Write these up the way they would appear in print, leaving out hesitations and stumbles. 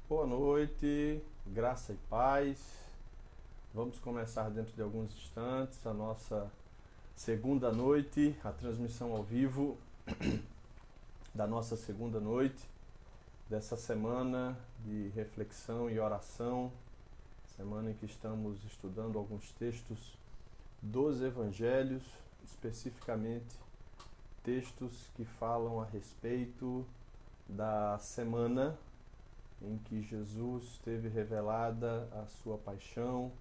Boa noite, graça e paz. Vamos começar dentro de alguns instantes a nossa segunda noite, a transmissão ao vivo da nossa segunda noite dessa semana de reflexão e oração, semana em que estamos estudando alguns textos dos evangelhos, especificamente textos que falam a respeito da semana em que Jesus teve revelada a sua paixão,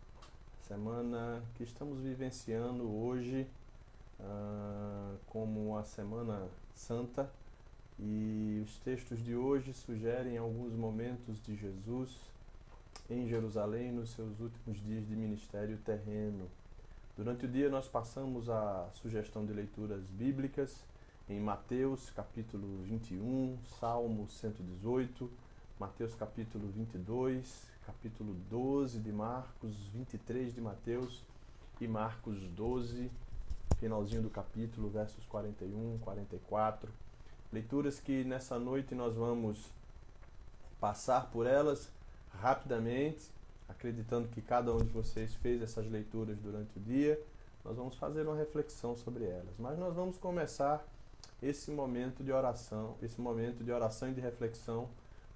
semana que estamos vivenciando hoje como a Semana Santa, e os textos de hoje sugerem alguns momentos de Jesus em Jerusalém nos seus últimos dias de ministério terreno. Durante o dia nós passamos a sugestão de leituras bíblicas em Mateus capítulo 21, Salmo 118, Mateus capítulo 22, capítulo 12 de Marcos, 23 de Mateus e Marcos 12, finalzinho do capítulo, versos 41, 44. Leituras que nessa noite nós vamos passar por elas rapidamente, acreditando que cada um de vocês fez essas leituras durante o dia. Nós vamos fazer uma reflexão sobre elas, mas nós vamos começar esse momento de oração e de reflexão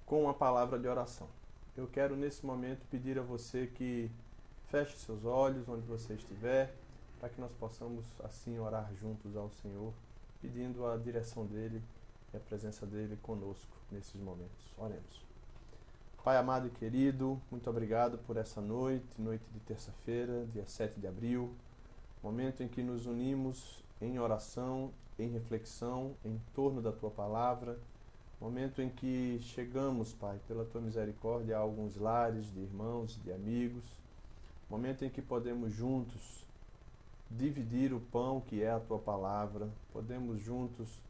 com uma palavra de oração. Eu quero nesse momento pedir a você que feche seus olhos onde você estiver, para que nós possamos assim orar juntos ao Senhor, pedindo a direção dEle e a presença dEle conosco nesses momentos. Oremos. Pai amado e querido, muito obrigado por essa noite de terça-feira, dia 7 de abril, momento em que nos unimos em oração, em reflexão, em torno da Tua Palavra, momento em que chegamos, Pai, pela Tua misericórdia a alguns lares de irmãos, de amigos, momento em que podemos juntos dividir o pão que é a Tua Palavra, podemos juntos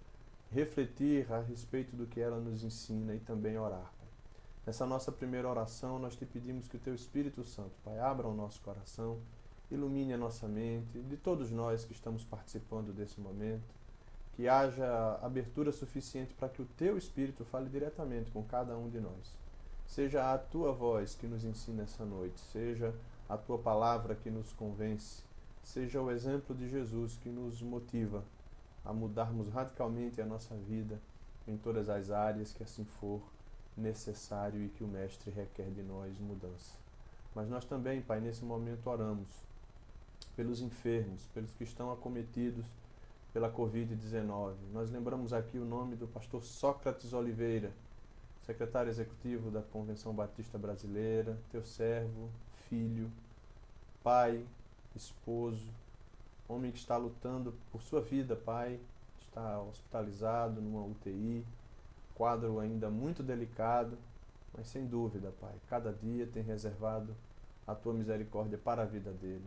refletir a respeito do que ela nos ensina e também orar, Pai. Nessa nossa primeira oração, nós te pedimos que o Teu Espírito Santo, Pai, abra o nosso coração, ilumine a nossa mente, de todos nós que estamos participando desse momento, que haja abertura suficiente para que o Teu Espírito fale diretamente com cada um de nós. Seja a Tua voz que nos ensina essa noite, seja a Tua palavra que nos convence, seja o exemplo de Jesus que nos motiva a mudarmos radicalmente a nossa vida em todas as áreas que assim for necessário e que o Mestre requer de nós mudança. Mas nós também, Pai, nesse momento oramos pelos enfermos, pelos que estão acometidos pela Covid-19. Nós lembramos aqui o nome do pastor Sócrates Oliveira, secretário executivo da Convenção Batista Brasileira, teu servo, filho, pai, esposo, homem que está lutando por sua vida, Pai, está hospitalizado numa UTI, quadro ainda muito delicado, mas sem dúvida, Pai, cada dia tem reservado a Tua misericórdia para a vida dele.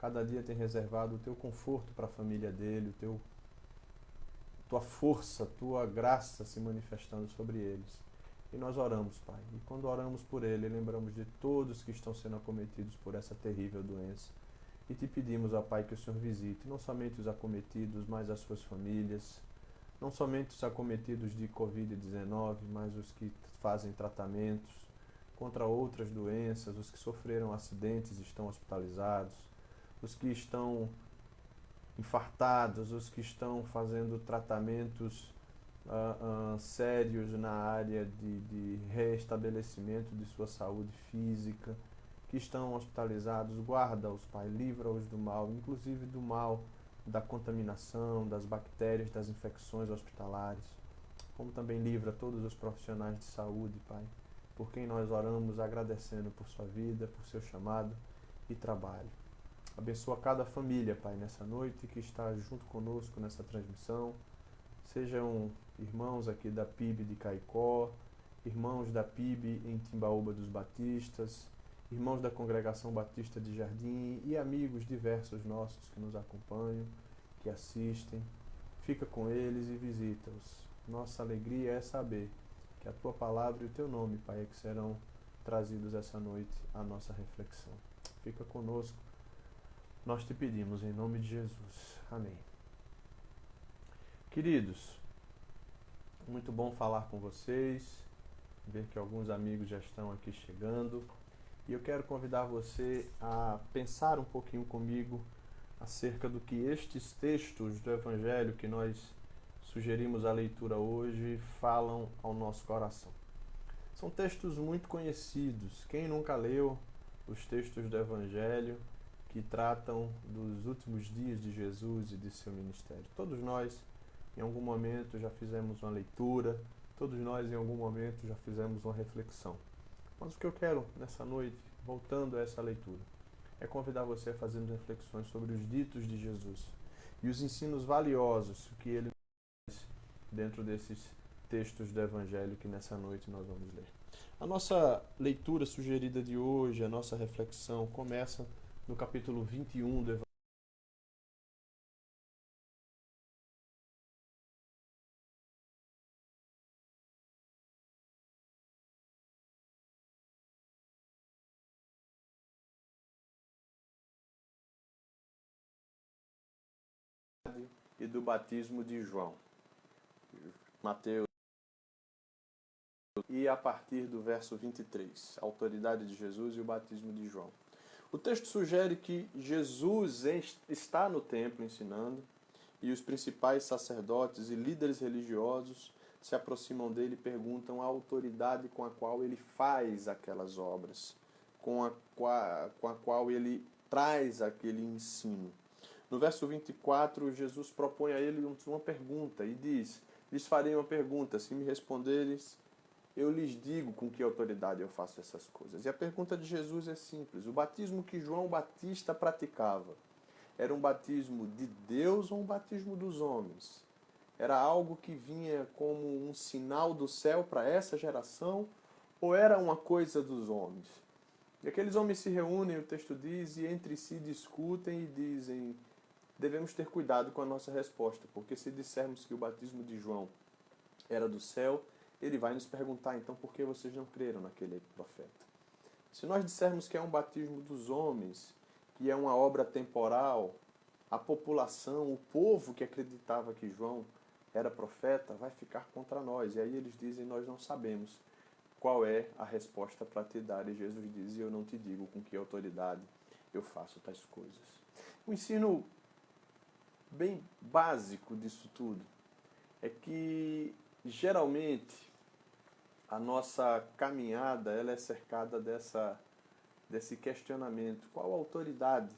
Cada dia tem reservado o Teu conforto para a família dele, Tua força, Tua graça se manifestando sobre eles. E nós oramos, Pai. E quando oramos por ele, lembramos de todos que estão sendo acometidos por essa terrível doença. E te pedimos, ó Pai, que o Senhor visite não somente os acometidos, mas as suas famílias, não somente os acometidos de Covid-19, mas os que fazem tratamentos contra outras doenças, os que sofreram acidentes e estão hospitalizados, os que estão infartados, os que estão fazendo tratamentos sérios na área de reestabelecimento de sua saúde física, que estão hospitalizados. Guarda-os, Pai, livra-os do mal, inclusive do mal da contaminação, das bactérias, das infecções hospitalares, como também livra todos os profissionais de saúde, Pai, por quem nós oramos agradecendo por sua vida, por seu chamado e trabalho. Abençoa cada família, Pai, nessa noite que está junto conosco nessa transmissão, sejam irmãos aqui da PIB de Caicó, irmãos da PIB em Timbaúba dos Batistas, irmãos da Congregação Batista de Jardim e amigos diversos nossos que nos acompanham, que assistem. Fica com eles e visita-os. Nossa alegria é saber que a Tua palavra e o Teu nome, Pai, é que serão trazidos essa noite à nossa reflexão. Fica conosco. Nós te pedimos em nome de Jesus. Amém. Queridos, muito bom falar com vocês. ver que alguns amigos já estão aqui chegando. E eu quero convidar você a pensar um pouquinho comigo acerca do que estes textos do Evangelho que nós sugerimos a leitura hoje falam ao nosso coração. São textos muito conhecidos. Quem nunca leu os textos do Evangelho que tratam dos últimos dias de Jesus e de seu ministério? Todos nós, em algum momento, já fizemos uma leitura, todos nós, em algum momento, já fizemos uma reflexão. Mas o que eu quero nessa noite, voltando a essa leitura, é convidar você a fazer reflexões sobre os ditos de Jesus e os ensinos valiosos que ele faz dentro desses textos do Evangelho que nessa noite nós vamos ler. A nossa leitura sugerida de hoje, a nossa reflexão, começa no capítulo 21 do Evangelho. E do batismo de João. Mateus. E a partir do verso 23, a autoridade de Jesus e o batismo de João. O texto sugere que Jesus está no templo ensinando e os principais sacerdotes e líderes religiosos se aproximam dele e perguntam a autoridade com a qual ele faz aquelas obras, com a qual ele traz aquele ensino. No verso 24, Jesus propõe a ele uma pergunta e diz: lhes farei uma pergunta, se me responderes, eu lhes digo com que autoridade eu faço essas coisas. E a pergunta de Jesus é simples: o batismo que João Batista praticava era um batismo de Deus ou um batismo dos homens? Era algo que vinha como um sinal do céu para essa geração ou era uma coisa dos homens? E aqueles homens se reúnem, o texto diz, e entre si discutem e dizem: devemos ter cuidado com a nossa resposta, porque se dissermos que o batismo de João era do céu, ele vai nos perguntar, então, por que vocês não creram naquele profeta? Se nós dissermos que é um batismo dos homens, que é uma obra temporal, a população, o povo que acreditava que João era profeta, vai ficar contra nós. E aí eles dizem, nós não sabemos qual é a resposta para te dar. E Jesus diz, eu não te digo com que autoridade eu faço tais coisas. O ensino bem básico disso tudo é que, geralmente, a nossa caminhada ela é cercada desse questionamento. Qual a autoridade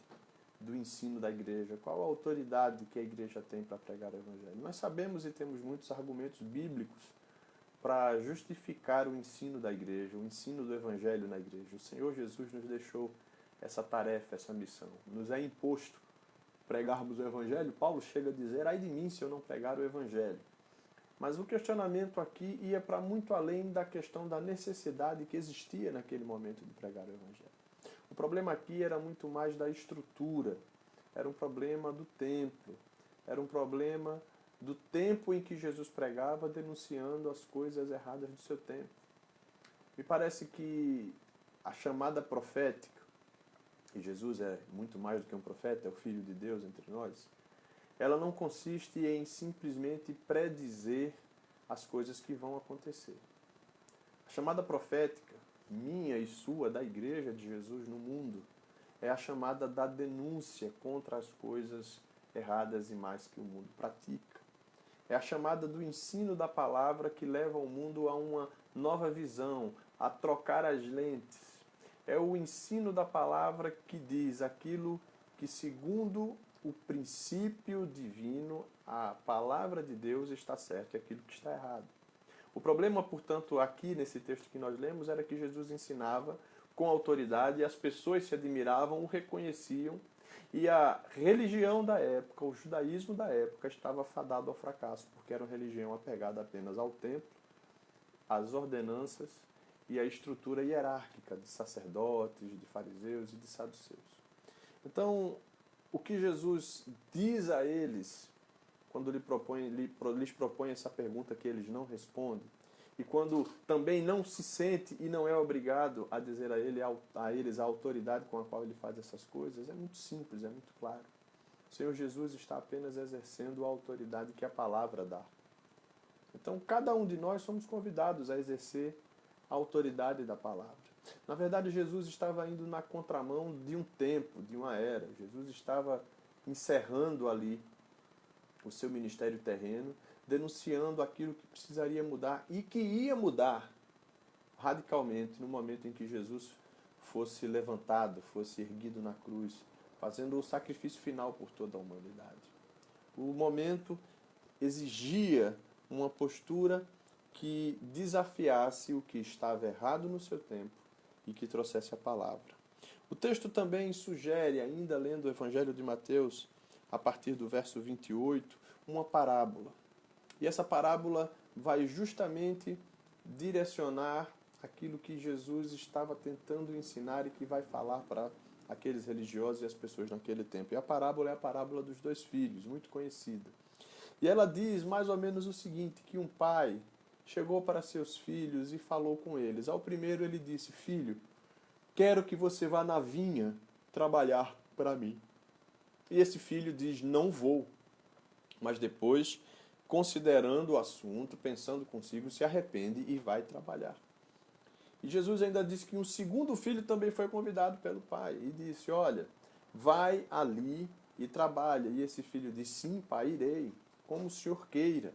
do ensino da igreja? Qual a autoridade que a igreja tem para pregar o Evangelho? Nós sabemos e temos muitos argumentos bíblicos para justificar o ensino da igreja, o ensino do Evangelho na igreja. O Senhor Jesus nos deixou essa tarefa, essa missão. Nos é imposto pregarmos o Evangelho. Paulo chega a dizer, ai de mim se eu não pregar o Evangelho. Mas o questionamento aqui ia para muito além da questão da necessidade que existia naquele momento de pregar o Evangelho. O problema aqui era muito mais da estrutura, era um problema do templo, era um problema do tempo em que Jesus pregava, denunciando as coisas erradas do seu tempo. Me parece que a chamada profética, e Jesus é muito mais do que um profeta, é o Filho de Deus entre nós, ela não consiste em simplesmente predizer as coisas que vão acontecer. A chamada profética, minha e sua, da Igreja de Jesus no mundo, é a chamada da denúncia contra as coisas erradas e mais que o mundo pratica. É a chamada do ensino da palavra que leva o mundo a uma nova visão, a trocar as lentes. É o ensino da palavra que diz aquilo que, segundo o princípio divino, a palavra de Deus está certa e aquilo que está errado. O problema, portanto, aqui nesse texto que nós lemos, era que Jesus ensinava com autoridade e as pessoas se admiravam, o reconheciam, e a religião da época, o judaísmo da época, estava fadado ao fracasso, porque era uma religião apegada apenas ao templo, às ordenanças e à estrutura hierárquica de sacerdotes, de fariseus e de saduceus. Então, o que Jesus diz a eles, quando lhes propõe essa pergunta que eles não respondem, e quando também não se sente e não é obrigado a dizer a eles a autoridade com a qual ele faz essas coisas, é muito simples, é muito claro. O Senhor Jesus está apenas exercendo a autoridade que a palavra dá. Então, cada um de nós somos convidados a exercer a autoridade da palavra. Na verdade, Jesus estava indo na contramão de um tempo, de uma era. Jesus estava encerrando ali o seu ministério terreno, denunciando aquilo que precisaria mudar e que ia mudar radicalmente no momento em que Jesus fosse levantado, fosse erguido na cruz, fazendo o sacrifício final por toda a humanidade. O momento exigia uma postura que desafiasse o que estava errado no seu tempo e que trouxesse a palavra. O texto também sugere, ainda lendo o Evangelho de Mateus, a partir do verso 28, uma parábola. E essa parábola vai justamente direcionar aquilo que Jesus estava tentando ensinar e que vai falar para aqueles religiosos e as pessoas naquele tempo. E a parábola é a parábola dos dois filhos, muito conhecida. E ela diz mais ou menos o seguinte, que um pai chegou para seus filhos e falou com eles. Ao primeiro ele disse: filho, quero que você vá na vinha trabalhar para mim. E esse filho diz: não vou. Mas depois, considerando o assunto, pensando consigo, se arrepende e vai trabalhar. E Jesus ainda disse que um segundo filho também foi convidado pelo pai e disse: olha, vai ali e trabalha. E esse filho disse: sim, pai, irei, como o senhor queira.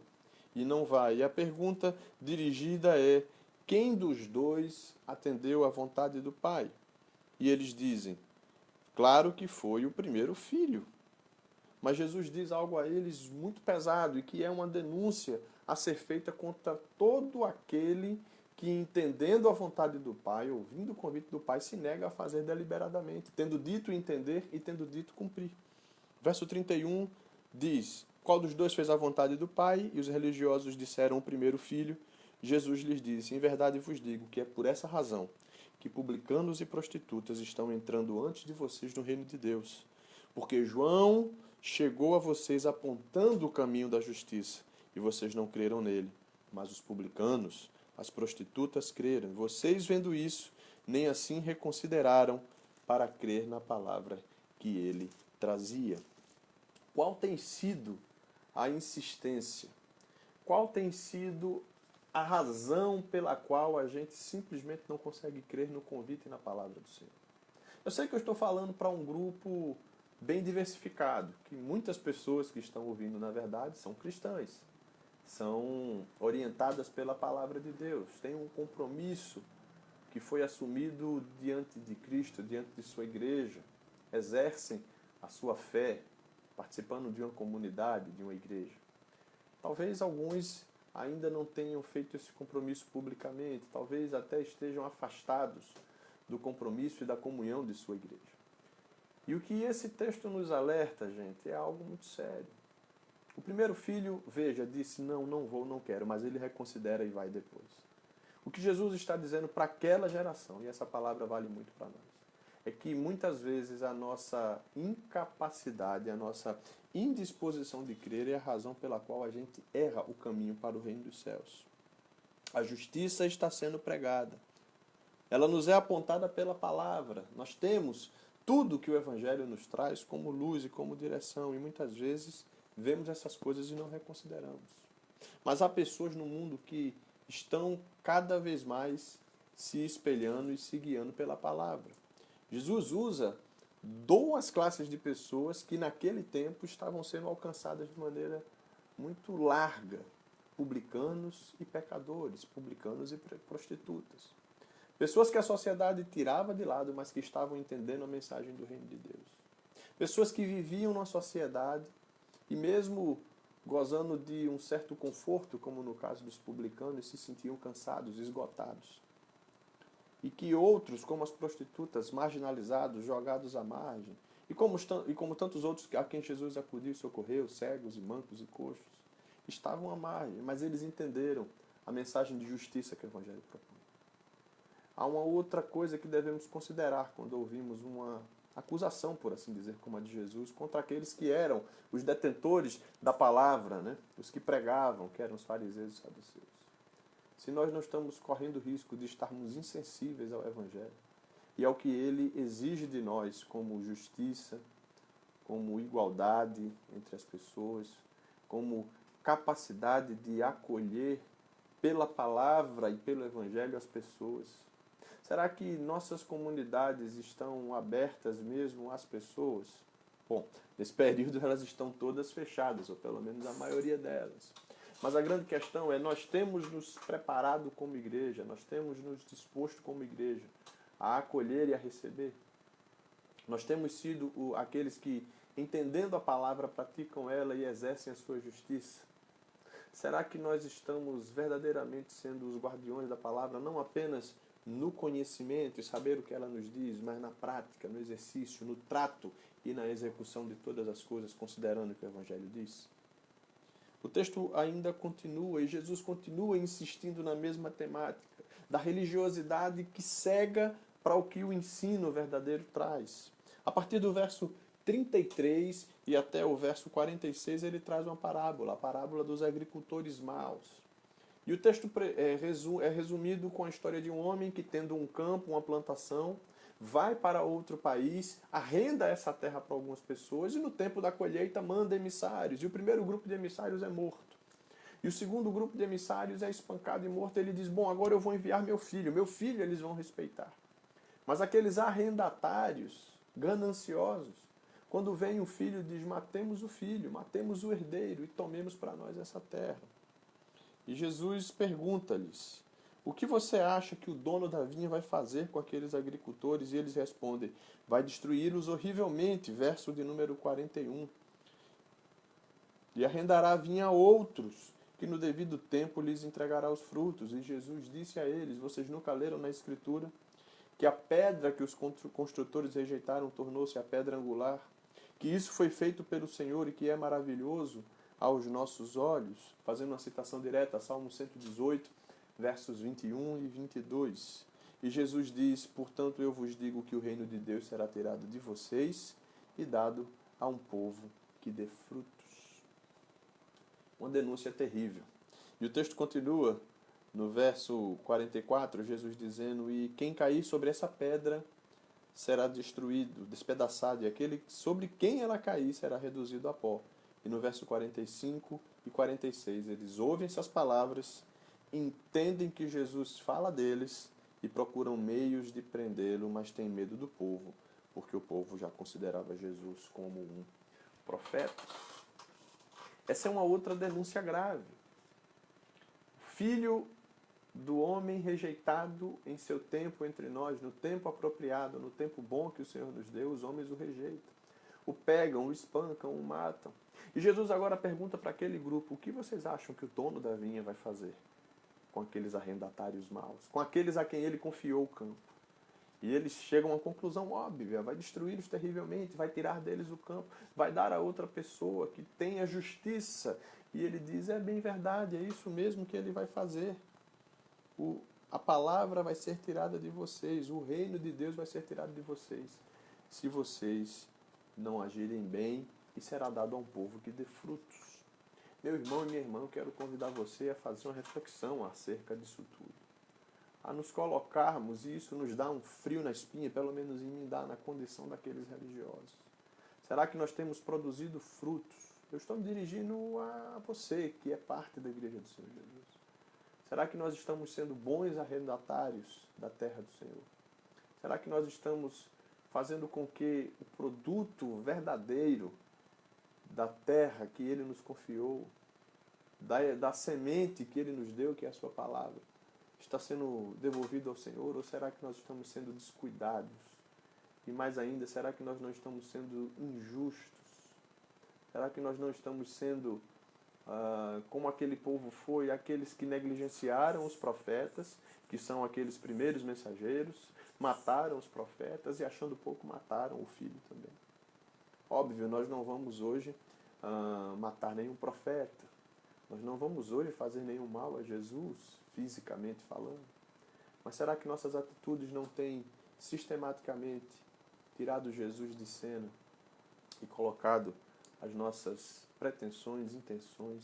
E não vai. E a pergunta dirigida é: quem dos dois atendeu à vontade do pai? E eles dizem: claro que foi o primeiro filho. Mas Jesus diz algo a eles muito pesado e que é uma denúncia a ser feita contra todo aquele que, entendendo a vontade do Pai, ouvindo o convite do Pai, se nega a fazer deliberadamente, tendo dito entender e tendo dito cumprir. Verso 31 diz: qual dos dois fez a vontade do Pai? E os religiosos disseram: o primeiro filho. Jesus lhes disse: em verdade vos digo que é por essa razão que publicanos e prostitutas estão entrando antes de vocês no reino de Deus. Porque João chegou a vocês apontando o caminho da justiça, e vocês não creram nele. Mas os publicanos, as prostitutas creram. Vocês, vendo isso, nem assim reconsideraram para crer na palavra que ele trazia. Qual tem sido a insistência? Qual tem sido a razão pela qual a gente simplesmente não consegue crer no convite e na palavra do Senhor? Eu sei que eu estou falando para um grupo bem diversificado, que muitas pessoas que estão ouvindo, na verdade, são cristãs, são orientadas pela palavra de Deus, têm um compromisso que foi assumido diante de Cristo, diante de sua igreja, exercem a sua fé, participando de uma comunidade, de uma igreja. Talvez alguns ainda não tenham feito esse compromisso publicamente, talvez até estejam afastados do compromisso e da comunhão de sua igreja. E o que esse texto nos alerta, gente, é algo muito sério. O primeiro filho, veja, disse: não, não vou, não quero, mas ele reconsidera e vai depois. O que Jesus está dizendo para aquela geração, e essa palavra vale muito para nós, é que muitas vezes a nossa incapacidade, a nossa indisposição de crer é a razão pela qual a gente erra o caminho para o reino dos céus. A justiça está sendo pregada. Ela nos é apontada pela palavra. Nós temos tudo que o Evangelho nos traz como luz e como direção. E muitas vezes vemos essas coisas e não reconsideramos. Mas há pessoas no mundo que estão cada vez mais se espelhando e se guiando pela palavra. Jesus usa duas classes de pessoas que naquele tempo estavam sendo alcançadas de maneira muito larga. Publicanos e pecadores, publicanos e prostitutas. Pessoas que a sociedade tirava de lado, mas que estavam entendendo a mensagem do reino de Deus. Pessoas que viviam numa sociedade e mesmo gozando de um certo conforto, como no caso dos publicanos, se sentiam cansados, esgotados. E que outros, como as prostitutas, marginalizados, jogados à margem, e como tantos outros a quem Jesus acudiu e socorreu, cegos e mancos e coxos, estavam à margem, mas eles entenderam a mensagem de justiça que o Evangelho propõe. Há uma outra coisa que devemos considerar quando ouvimos uma acusação, por assim dizer, como a de Jesus, contra aqueles que eram os detentores da palavra, né? Os que pregavam, que eram os fariseus e saduceus. Se nós não estamos correndo o risco de estarmos insensíveis ao Evangelho e ao que ele exige de nós como justiça, como igualdade entre as pessoas, como capacidade de acolher pela palavra e pelo Evangelho às pessoas? Será que nossas comunidades estão abertas mesmo às pessoas? Bom, nesse período elas estão todas fechadas, ou pelo menos a maioria delas. Mas a grande questão é, nós temos nos preparado como igreja, nós temos nos disposto como igreja a acolher e a receber. Nós temos sido aqueles que, entendendo a palavra, praticam ela e exercem a sua justiça. Será que nós estamos verdadeiramente sendo os guardiões da palavra, não apenas no conhecimento e saber o que ela nos diz, mas na prática, no exercício, no trato e na execução de todas as coisas, considerando o que o Evangelho diz? O texto ainda continua e Jesus continua insistindo na mesma temática da religiosidade que cega para o que o ensino verdadeiro traz. A partir do verso 33 e até o verso 46 ele traz uma parábola, a parábola dos agricultores maus. E o texto é resumido com a história de um homem que, tendo um campo, uma plantação, vai para outro país, arrenda essa terra para algumas pessoas e no tempo da colheita manda emissários. E o primeiro grupo de emissários é morto. E o segundo grupo de emissários é espancado e morto. Ele diz, bom, agora eu vou enviar meu filho eles vão respeitar. Mas aqueles arrendatários, gananciosos, quando vem o filho, diz, matemos o filho, matemos o herdeiro e tomemos para nós essa terra. E Jesus pergunta-lhes, o que você acha que o dono da vinha vai fazer com aqueles agricultores? E eles respondem, vai destruí-los horrivelmente, verso de número 41. E arrendará a vinha a outros, que no devido tempo lhes entregará os frutos. E Jesus disse a eles, vocês nunca leram na Escritura, que a pedra que os construtores rejeitaram tornou-se a pedra angular, que isso foi feito pelo Senhor e que é maravilhoso aos nossos olhos, fazendo uma citação direta a Salmo 118, versos 21 e 22. E Jesus diz, portanto eu vos digo que o reino de Deus será tirado de vocês e dado a um povo que dê frutos. Uma denúncia terrível. E o texto continua no verso 44, Jesus dizendo, e quem cair sobre essa pedra será destruído, despedaçado, e aquele sobre quem ela cair será reduzido a pó. E no verso 45 e 46, eles ouvem essas palavras, entendem que Jesus fala deles e procuram meios de prendê-lo, mas têm medo do povo, porque o povo já considerava Jesus como um profeta. Essa é uma outra denúncia grave. Filho do homem rejeitado em seu tempo entre nós, no tempo apropriado, no tempo bom que o Senhor nos deu, os homens o rejeitam. O pegam, o espancam, o matam. E Jesus agora pergunta para aquele grupo, o que vocês acham que o dono da vinha vai fazer com aqueles arrendatários maus, com aqueles a quem ele confiou o campo? E eles chegam a uma conclusão óbvia, vai destruí-los terrivelmente, vai tirar deles o campo, vai dar a outra pessoa que tenha justiça. E ele diz, é bem verdade, é isso mesmo que ele vai fazer. A palavra vai ser tirada de vocês, o reino de Deus vai ser tirado de vocês, se vocês não agirem bem, e será dado a um povo que dê frutos. Meu irmão e minha irmã, eu quero convidar você a fazer uma reflexão acerca disso tudo. A nos colocarmos, e isso nos dá um frio na espinha, pelo menos em mim dá, na condição daqueles religiosos. Será que nós temos produzido frutos? Eu estou me dirigindo a você, que é parte da Igreja do Senhor Jesus. Será que nós estamos sendo bons arrendatários da terra do Senhor? Será que nós estamos fazendo com que o produto verdadeiro da terra que Ele nos confiou, da semente que Ele nos deu, que é a sua palavra, está sendo devolvido ao Senhor? Ou será que nós estamos sendo descuidados? E mais ainda, será que nós não estamos sendo injustos? Será que nós não estamos sendo, como aquele povo foi, aqueles que negligenciaram os profetas, que são aqueles primeiros mensageiros, mataram os profetas e, achando pouco, mataram o filho também? Óbvio, nós não vamos hoje matar nenhum profeta. Nós não vamos hoje fazer nenhum mal a Jesus, fisicamente falando. Mas será que nossas atitudes não têm sistematicamente tirado Jesus de cena e colocado as nossas pretensões, intenções?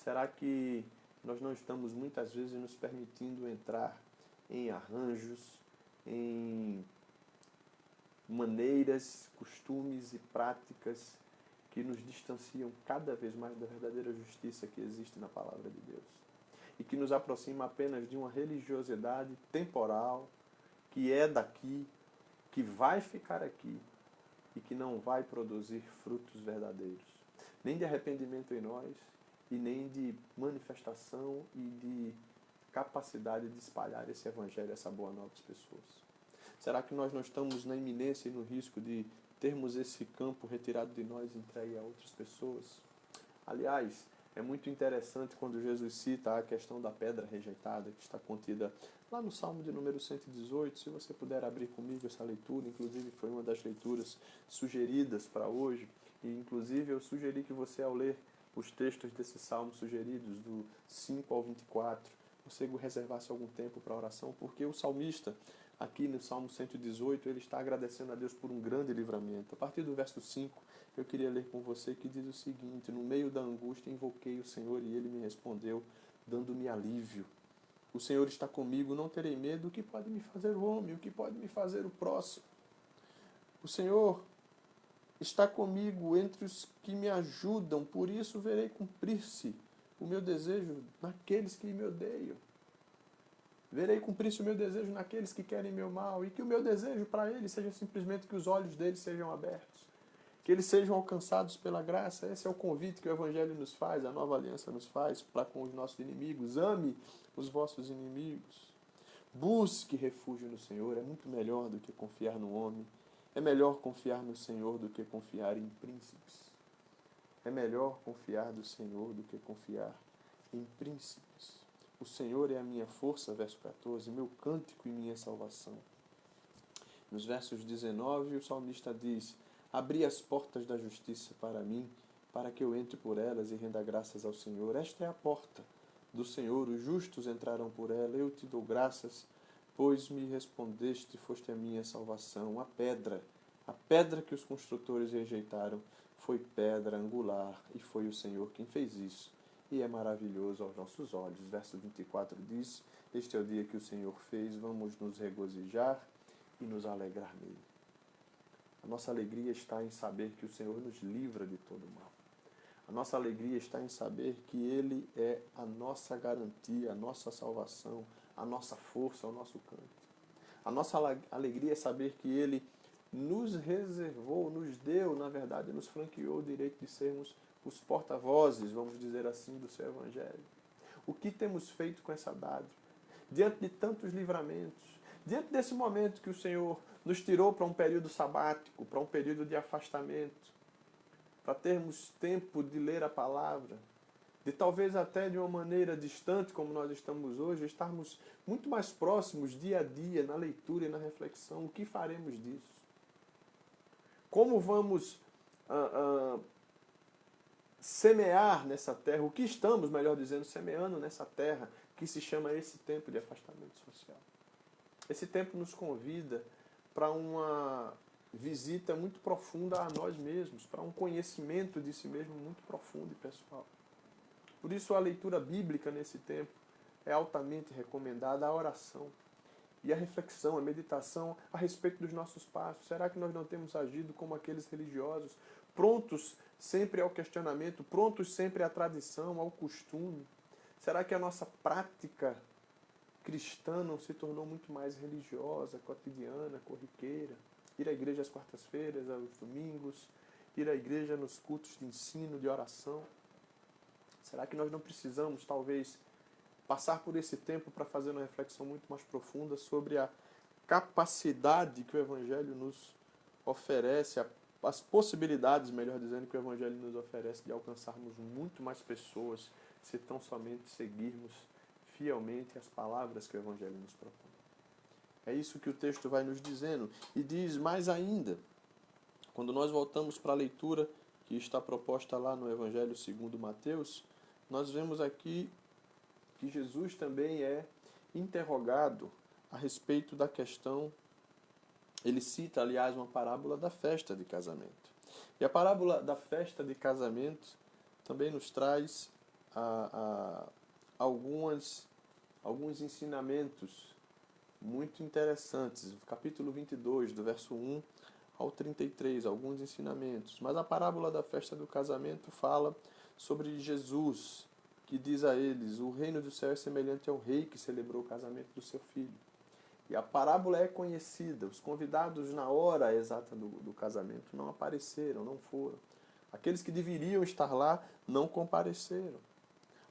Será que nós não estamos muitas vezes nos permitindo entrar em arranjos, em maneiras, costumes e práticas que nos distanciam cada vez mais da verdadeira justiça que existe na palavra de Deus? e que nos aproxima apenas de uma religiosidade temporal, que é daqui, que vai ficar aqui e que não vai produzir frutos verdadeiros, nem de arrependimento em nós e nem de manifestação e de capacidade de espalhar esse evangelho, essa boa nova às pessoas. Será que nós não estamos na iminência e no risco de termos esse campo retirado de nós e entregue a outras pessoas? Aliás, é muito interessante quando Jesus cita a questão da pedra rejeitada, que está contida lá no Salmo de número 118. Se você puder abrir comigo essa leitura, inclusive foi uma das leituras sugeridas para hoje, e inclusive eu sugeri que você, ao ler os textos desse Salmo sugeridos, do 5 ao 24, você reservasse algum tempo para oração, porque o salmista, aqui no Salmo 118, ele está agradecendo a Deus por um grande livramento. A partir do verso 5, eu queria ler com você, que diz o seguinte: no meio da angústia invoquei o Senhor e ele me respondeu, dando-me alívio. O Senhor está comigo, não terei medo. O que pode me fazer o homem? O que pode me fazer o próximo? O Senhor está comigo entre os que me ajudam, por isso verei cumprir-se o meu desejo naqueles que me odeiam. Verei cumprir-se o meu desejo naqueles que querem meu mal, e que o meu desejo para eles seja simplesmente que os olhos deles sejam abertos, que eles sejam alcançados pela graça. Esse é o convite que o Evangelho nos faz, a nova aliança nos faz para com os nossos inimigos. Ame os vossos inimigos. Busque refúgio no Senhor. É muito melhor do que confiar no homem. É melhor confiar no Senhor do que confiar em príncipes. É melhor confiar no Senhor do que confiar em príncipes. O Senhor é a minha força, verso 14, meu cântico e minha salvação. Nos versos 19, o salmista diz: abri as portas da justiça para mim, para que eu entre por elas e renda graças ao Senhor. Esta é a porta do Senhor, os justos entrarão por ela. Eu te dou graças, pois me respondeste e foste a minha salvação. A pedra que os construtores rejeitaram, foi pedra angular, e foi o Senhor quem fez isso. E é maravilhoso aos nossos olhos. Verso 24 diz: este é o dia que o Senhor fez, vamos nos regozijar e nos alegrar nele. A nossa alegria está em saber que o Senhor nos livra de todo mal. A nossa alegria está em saber que Ele é a nossa garantia, a nossa salvação, a nossa força, o nosso canto. A nossa alegria é saber que Ele nos reservou, nos deu, na verdade, nos franqueou o direito de sermos os porta-vozes, vamos dizer assim, do seu Evangelho. O que temos feito com essa dádiva? Diante de tantos livramentos, diante desse momento que o Senhor nos tirou para um período sabático, para um período de afastamento, para termos tempo de ler a palavra, de talvez até de uma maneira distante, como nós estamos hoje, estarmos muito mais próximos dia a dia, na leitura e na reflexão. O que faremos disso? Como vamos semear nessa terra, o que estamos, melhor dizendo, semeando nessa terra, que se chama esse tempo de afastamento social? Esse tempo nos convida para uma visita muito profunda a nós mesmos, para um conhecimento de si mesmo muito profundo e pessoal. Por isso a leitura bíblica nesse tempo é altamente recomendada, a oração e a reflexão, a meditação a respeito dos nossos passos. Será que nós não temos agido como aqueles religiosos, prontos sempre ao questionamento, prontos sempre à tradição, ao costume? Será que a nossa prática cristã não se tornou muito mais religiosa, cotidiana, corriqueira? Ir à igreja às quartas-feiras, aos domingos, ir à igreja nos cultos de ensino, de oração. Será que nós não precisamos, talvez, passar por esse tempo para fazer uma reflexão muito mais profunda sobre a capacidade que o Evangelho nos oferece, as possibilidades, melhor dizendo, que o Evangelho nos oferece de alcançarmos muito mais pessoas, se tão somente seguirmos fielmente as palavras que o Evangelho nos propõe? É isso que o texto vai nos dizendo. E diz mais ainda, quando nós voltamos para a leitura que está proposta lá no Evangelho segundo Mateus, nós vemos aqui que Jesus também é interrogado a respeito da questão. Ele cita, aliás, uma parábola da festa de casamento. E a parábola da festa de casamento também nos traz alguns ensinamentos muito interessantes. Capítulo 22, do verso 1 ao 33, alguns ensinamentos. Mas a parábola da festa do casamento fala sobre Jesus, que diz a eles: o reino do céu é semelhante ao rei que celebrou o casamento do seu filho. E a parábola é conhecida. Os convidados na hora exata do casamento não apareceram, não foram. Aqueles que deveriam estar lá não compareceram.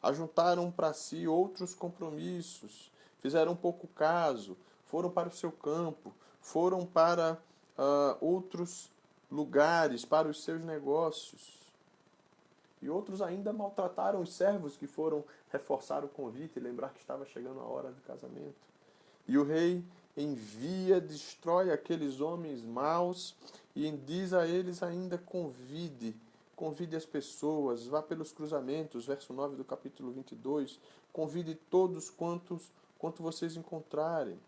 Ajuntaram para si outros compromissos, fizeram pouco caso, foram para o seu campo, foram para outros lugares, para os seus negócios. E outros ainda maltrataram os servos que foram reforçar o convite e lembrar que estava chegando a hora do casamento. E o rei envia, destrói aqueles homens maus e diz a eles ainda: convide as pessoas, vá pelos cruzamentos, verso 9 do capítulo 22, convide todos quanto vocês encontrarem,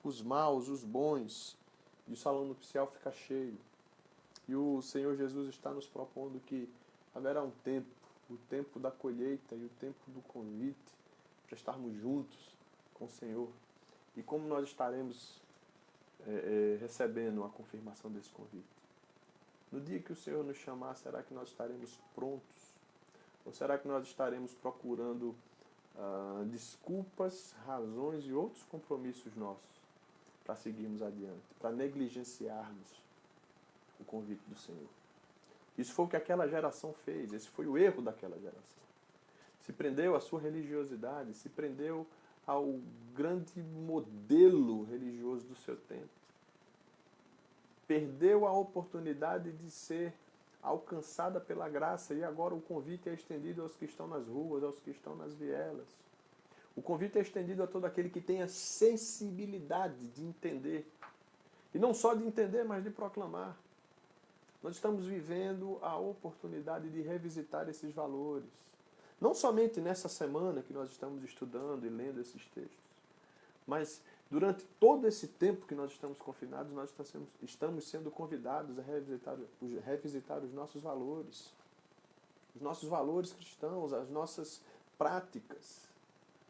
os maus, os bons, e o salão nupcial fica cheio. E o Senhor Jesus está nos propondo que haverá um tempo, o tempo da colheita e o tempo do convite, para estarmos juntos com o Senhor. E como nós estaremos recebendo a confirmação desse convite? No dia que o Senhor nos chamar, será que nós estaremos prontos? Ou será que nós estaremos procurando desculpas, razões e outros compromissos nossos para seguirmos adiante, para negligenciarmos o convite do Senhor? Isso foi o que aquela geração fez, esse foi o erro daquela geração. Se prendeu à sua religiosidade, se prendeu ao grande modelo religioso do seu tempo. Perdeu a oportunidade de ser alcançada pela graça e agora o convite é estendido aos que estão nas ruas, aos que estão nas vielas. O convite é estendido a todo aquele que tenha sensibilidade de entender. E não só de entender, mas de proclamar. Nós estamos vivendo a oportunidade de revisitar esses valores. Não somente nessa semana que nós estamos estudando e lendo esses textos, mas durante todo esse tempo que nós estamos confinados, nós estamos sendo convidados a revisitar os nossos valores cristãos, as nossas práticas.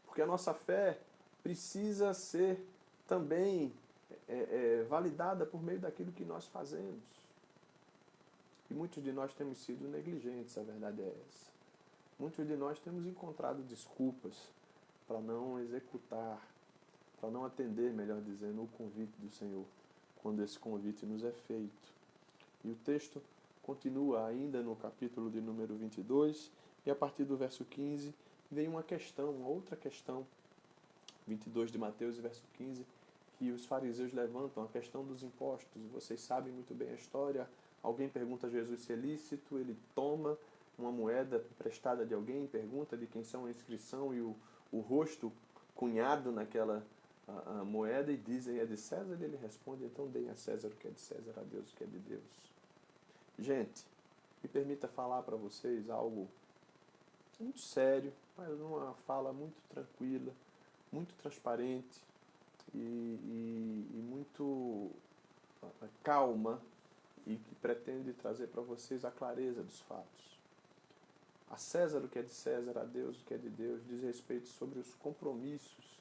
Porque a nossa fé precisa ser também validada por meio daquilo que nós fazemos. E muitos de nós temos sido negligentes, a verdade é essa. Muitos de nós temos encontrado desculpas para não executar, para não atender, melhor dizendo, o convite do Senhor, quando esse convite nos é feito. E o texto continua ainda no capítulo de número 22, e a partir do verso 15 vem uma questão, uma outra questão, 22 de Mateus, verso 15, que os fariseus levantam, a questão dos impostos. Vocês sabem muito bem a história. Alguém pergunta a Jesus se é lícito, ele toma uma moeda emprestada de alguém, pergunta de quem são a inscrição e o rosto cunhado naquela a moeda e dizem: é de César? E ele responde: então deem a César o que é de César, a Deus o que é de Deus. Gente, me permita falar para vocês algo muito sério, mas numa fala muito tranquila, muito transparente e muito calma, e que pretende trazer para vocês a clareza dos fatos. A César o que é de César, a Deus o que é de Deus, diz respeito sobre os compromissos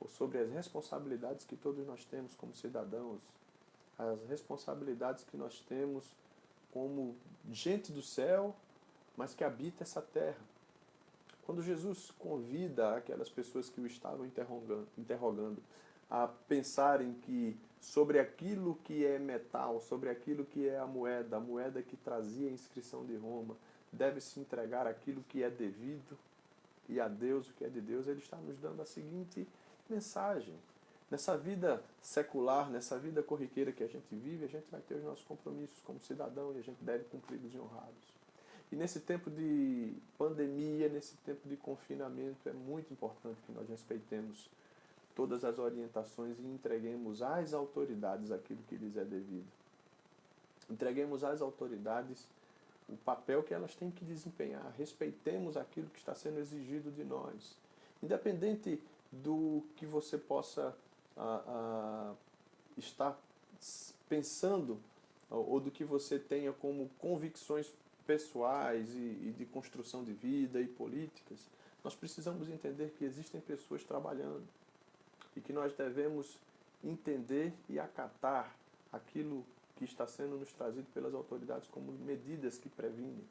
ou sobre as responsabilidades que todos nós temos como cidadãos, as responsabilidades que nós temos como gente do céu, mas que habita essa terra. Quando Jesus convida aquelas pessoas que o estavam interrogando a pensarem que sobre aquilo que é metal, sobre aquilo que é a moeda que trazia a inscrição de Roma, deve-se entregar aquilo que é devido e a Deus o que é de Deus, ele está nos dando a seguinte mensagem. Nessa vida secular, nessa vida corriqueira que a gente vive, a gente vai ter os nossos compromissos como cidadão e a gente deve cumpri-los e honrá-los. E nesse tempo de pandemia, nesse tempo de confinamento, é muito importante que nós respeitemos todas as orientações e entreguemos às autoridades aquilo que lhes é devido. Entreguemos às autoridades o papel que elas têm que desempenhar. Respeitemos aquilo que está sendo exigido de nós. Independente do que você possa estar pensando ou do que você tenha como convicções pessoais e de construção de vida e políticas, nós precisamos entender que existem pessoas trabalhando e que nós devemos entender e acatar aquilo que está sendo nos trazido pelas autoridades como medidas que previnem.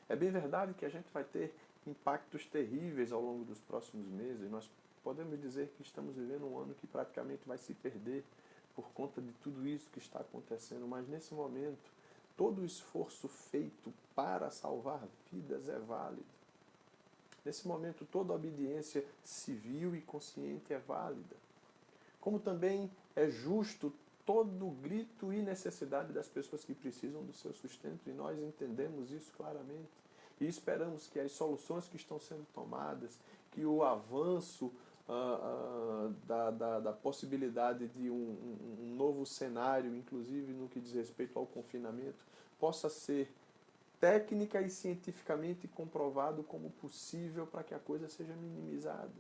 É bem verdade que a gente vai ter impactos terríveis ao longo dos próximos meses. Nós podemos dizer que estamos vivendo um ano que praticamente vai se perder por conta de tudo isso que está acontecendo, mas nesse momento, todo o esforço feito para salvar vidas é válido. Nesse momento, toda obediência civil e consciente é válida. Como também é justo todo grito e necessidade das pessoas que precisam do seu sustento, e nós entendemos isso claramente. E esperamos que as soluções que estão sendo tomadas, que o avanço da possibilidade de um novo cenário, inclusive no que diz respeito ao confinamento, possa ser técnica e cientificamente comprovado como possível para que a coisa seja minimizada.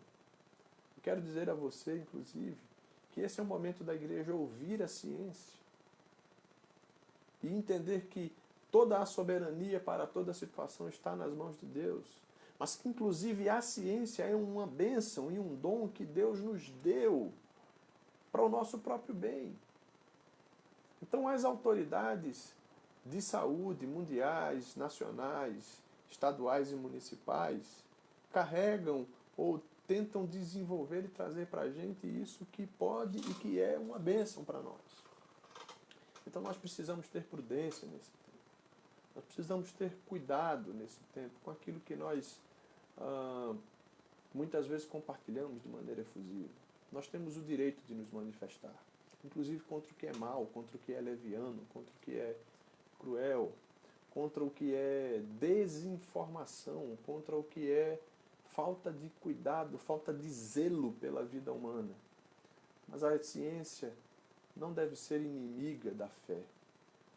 Eu quero dizer a você, inclusive, que esse é o momento da igreja ouvir a ciência e entender que toda a soberania para toda a situação está nas mãos de Deus, mas que inclusive a ciência é uma bênção e um dom que Deus nos deu para o nosso próprio bem. Então as autoridades de saúde mundiais, nacionais, estaduais e municipais carregam ou tentam desenvolver e trazer para a gente isso que pode e que é uma bênção para nós. Então nós precisamos ter prudência nesse tempo. Nós precisamos ter cuidado nesse tempo com aquilo que nós muitas vezes compartilhamos de maneira efusiva. Nós temos o direito de nos manifestar, inclusive contra o que é mal, contra o que é leviano, contra o que é cruel, contra o que é desinformação, contra o que é falta de cuidado, falta de zelo pela vida humana. Mas a ciência não deve ser inimiga da fé.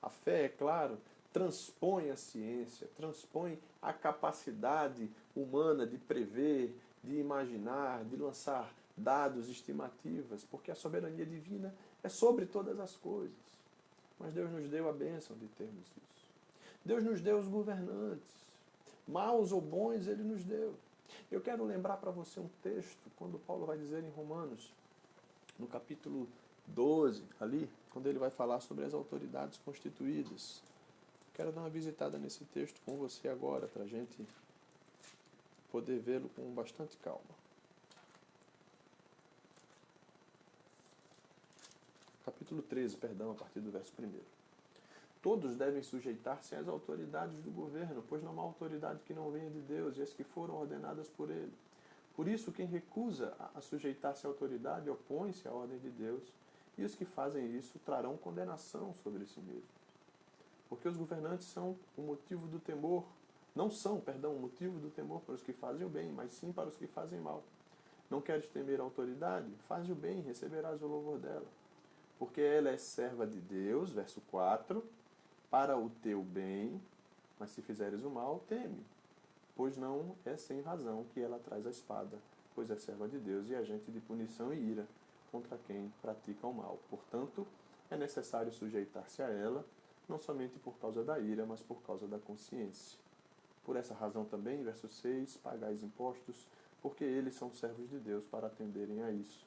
A fé, é claro, transpõe a ciência, transpõe a capacidade humana de prever, de imaginar, de lançar dados, estimativas, porque a soberania divina é sobre todas as coisas. Mas Deus nos deu a bênção de termos isso. Deus nos deu os governantes. Maus ou bons, Ele nos deu. Eu quero lembrar para você um texto, quando Paulo vai dizer em Romanos, no capítulo 12, ali, quando ele vai falar sobre as autoridades constituídas. Quero dar uma visitada nesse texto com você agora, para a gente poder vê-lo com bastante calma. Capítulo 13, perdão, a partir do verso 1. Todos devem sujeitar-se às autoridades do governo, pois não há autoridade que não venha de Deus, e as que foram ordenadas por Ele. Por isso, quem recusa a sujeitar-se à autoridade opõe-se à ordem de Deus, e os que fazem isso trarão condenação sobre si mesmos. Porque os governantes são o motivo do temor, não são, perdão, o motivo do temor para os que fazem o bem, mas sim para os que fazem mal. Não queres temer a autoridade? Faz o bem, receberás o louvor dela. Porque ela é serva de Deus, verso 4, para o teu bem, mas se fizeres o mal, teme. Pois não é sem razão que ela traz a espada, pois é serva de Deus e agente de punição e ira contra quem pratica o mal. Portanto, é necessário sujeitar-se a ela, não somente por causa da ira, mas por causa da consciência. Por essa razão também, verso 6, pagais impostos, porque eles são servos de Deus para atenderem a isso.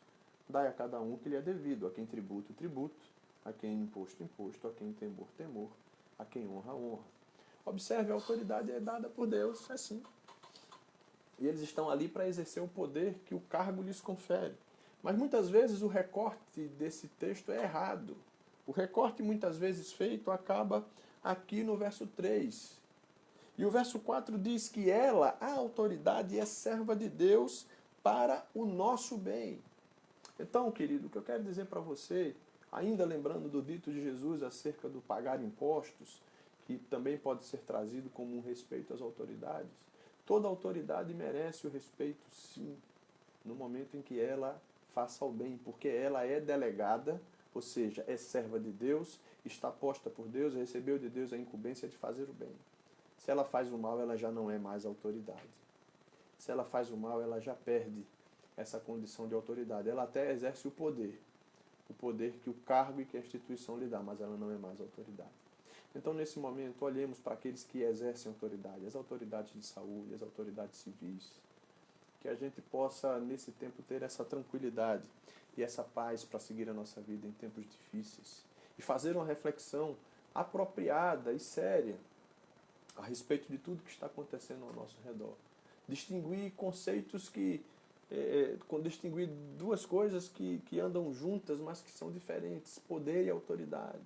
Dai a cada um que lhe é devido, a quem tributo, tributo, a quem imposto, imposto, a quem temor, temor, a quem honra, honra. Observe, a autoridade é dada por Deus, é assim. E eles estão ali para exercer o poder que o cargo lhes confere. Mas muitas vezes o recorte desse texto é errado. O recorte muitas vezes feito acaba aqui no verso 3. E o verso 4 diz que ela, a autoridade, é serva de Deus para o nosso bem. Então, querido, o que eu quero dizer para você, ainda lembrando do dito de Jesus acerca do pagar impostos, que também pode ser trazido como um respeito às autoridades, toda autoridade merece o respeito, sim, no momento em que ela faça o bem, porque ela é delegada, ou seja, é serva de Deus, está posta por Deus, recebeu de Deus a incumbência de fazer o bem. Se ela faz o mal, ela já não é mais autoridade. Se ela faz o mal, ela já perde essa condição de autoridade. Ela até exerce o poder que o cargo e que a instituição lhe dá, mas ela não é mais autoridade. Então, nesse momento, olhemos para aqueles que exercem autoridade, as autoridades de saúde, as autoridades civis, que a gente possa, nesse tempo, ter essa tranquilidade e essa paz para seguir a nossa vida em tempos difíceis e fazer uma reflexão apropriada e séria a respeito de tudo que está acontecendo ao nosso redor. distinguir conceitos distinguir duas coisas que andam juntas, mas que são diferentes: poder e autoridade.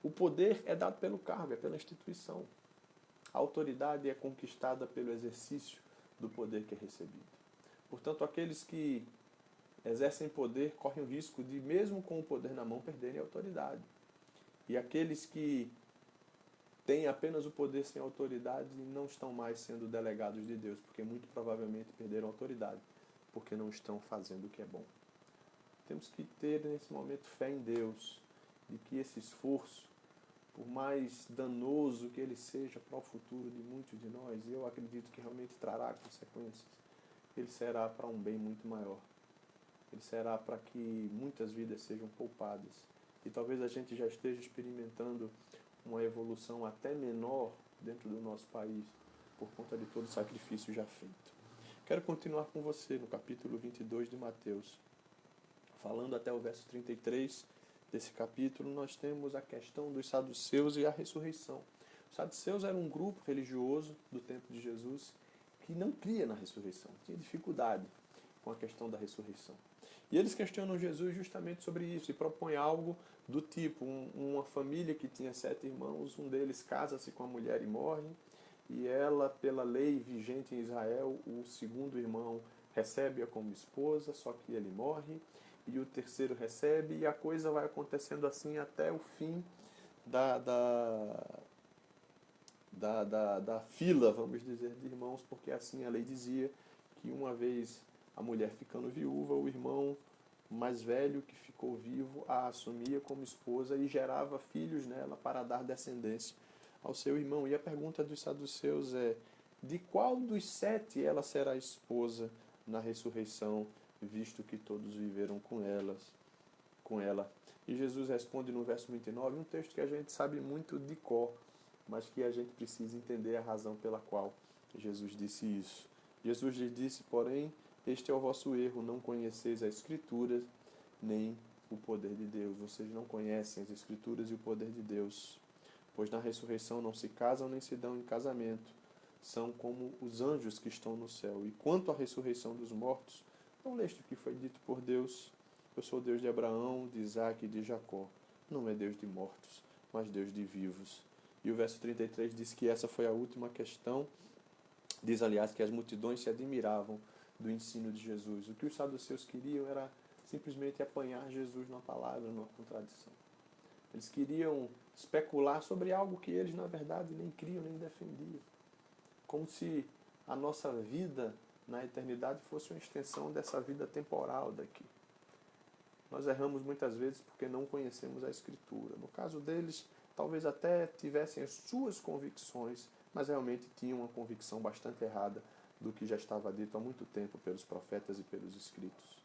O poder é dado pelo cargo, é pela instituição. A autoridade é conquistada pelo exercício do poder que é recebido. Portanto, aqueles que exercem poder correm o risco de, mesmo com o poder na mão, perderem a autoridade. E aqueles que têm apenas o poder sem autoridade não estão mais sendo delegados de Deus, porque muito provavelmente perderam a autoridade, porque não estão fazendo o que é bom. Temos que ter nesse momento fé em Deus, de que esse esforço, por mais danoso que ele seja para o futuro de muitos de nós, e eu acredito que realmente trará consequências, ele será para um bem muito maior. Ele será para que muitas vidas sejam poupadas. E talvez a gente já esteja experimentando uma evolução até menor dentro do nosso país, por conta de todo o sacrifício já feito. Quero continuar com você no capítulo 22 de Mateus. Falando até o verso 33 desse capítulo, nós temos a questão dos saduceus e a ressurreição. Os saduceus eram um grupo religioso do tempo de Jesus que não cria na ressurreição, tinha dificuldade com a questão da ressurreição. E eles questionam Jesus justamente sobre isso e propõem algo do tipo: uma família que tinha 7 irmãos, um deles casa-se com a mulher e morre, e ela, pela lei vigente em Israel, o segundo irmão recebe-a como esposa, só que ele morre, e o terceiro recebe, e a coisa vai acontecendo assim até o fim da fila, vamos dizer, de irmãos, porque assim a lei dizia que uma vez a mulher ficando viúva, o irmão mais velho que ficou vivo a assumia como esposa e gerava filhos nela para dar descendência ao seu irmão. E a pergunta dos saduceus é: de qual dos 7 ela será esposa na ressurreição, visto que todos viveram com ela? E Jesus responde no verso 29, um texto que a gente sabe muito de cor, mas que a gente precisa entender a razão pela qual Jesus disse isso. Jesus lhe disse, porém, este é o vosso erro, não conheceis a Escritura, nem o poder de Deus. Vocês não conhecem as Escrituras e o poder de Deus. Pois na ressurreição não se casam nem se dão em casamento. São como os anjos que estão no céu. E quanto à ressurreição dos mortos, não leste o que foi dito por Deus? Eu sou Deus de Abraão, de Isaque e de Jacó. Não é Deus de mortos, mas Deus de vivos. E o verso 33 diz que essa foi a última questão. Diz, aliás, que as multidões se admiravam do ensino de Jesus. O que os saduceus queriam era simplesmente apanhar Jesus na palavra, numa contradição. Eles queriam especular sobre algo que eles, na verdade, nem criam, nem defendiam. Como se a nossa vida na eternidade fosse uma extensão dessa vida temporal daqui. Nós erramos muitas vezes porque não conhecemos a Escritura. No caso deles, talvez até tivessem as suas convicções, mas realmente tinham uma convicção bastante errada do que já estava dito há muito tempo pelos profetas e pelos escritos.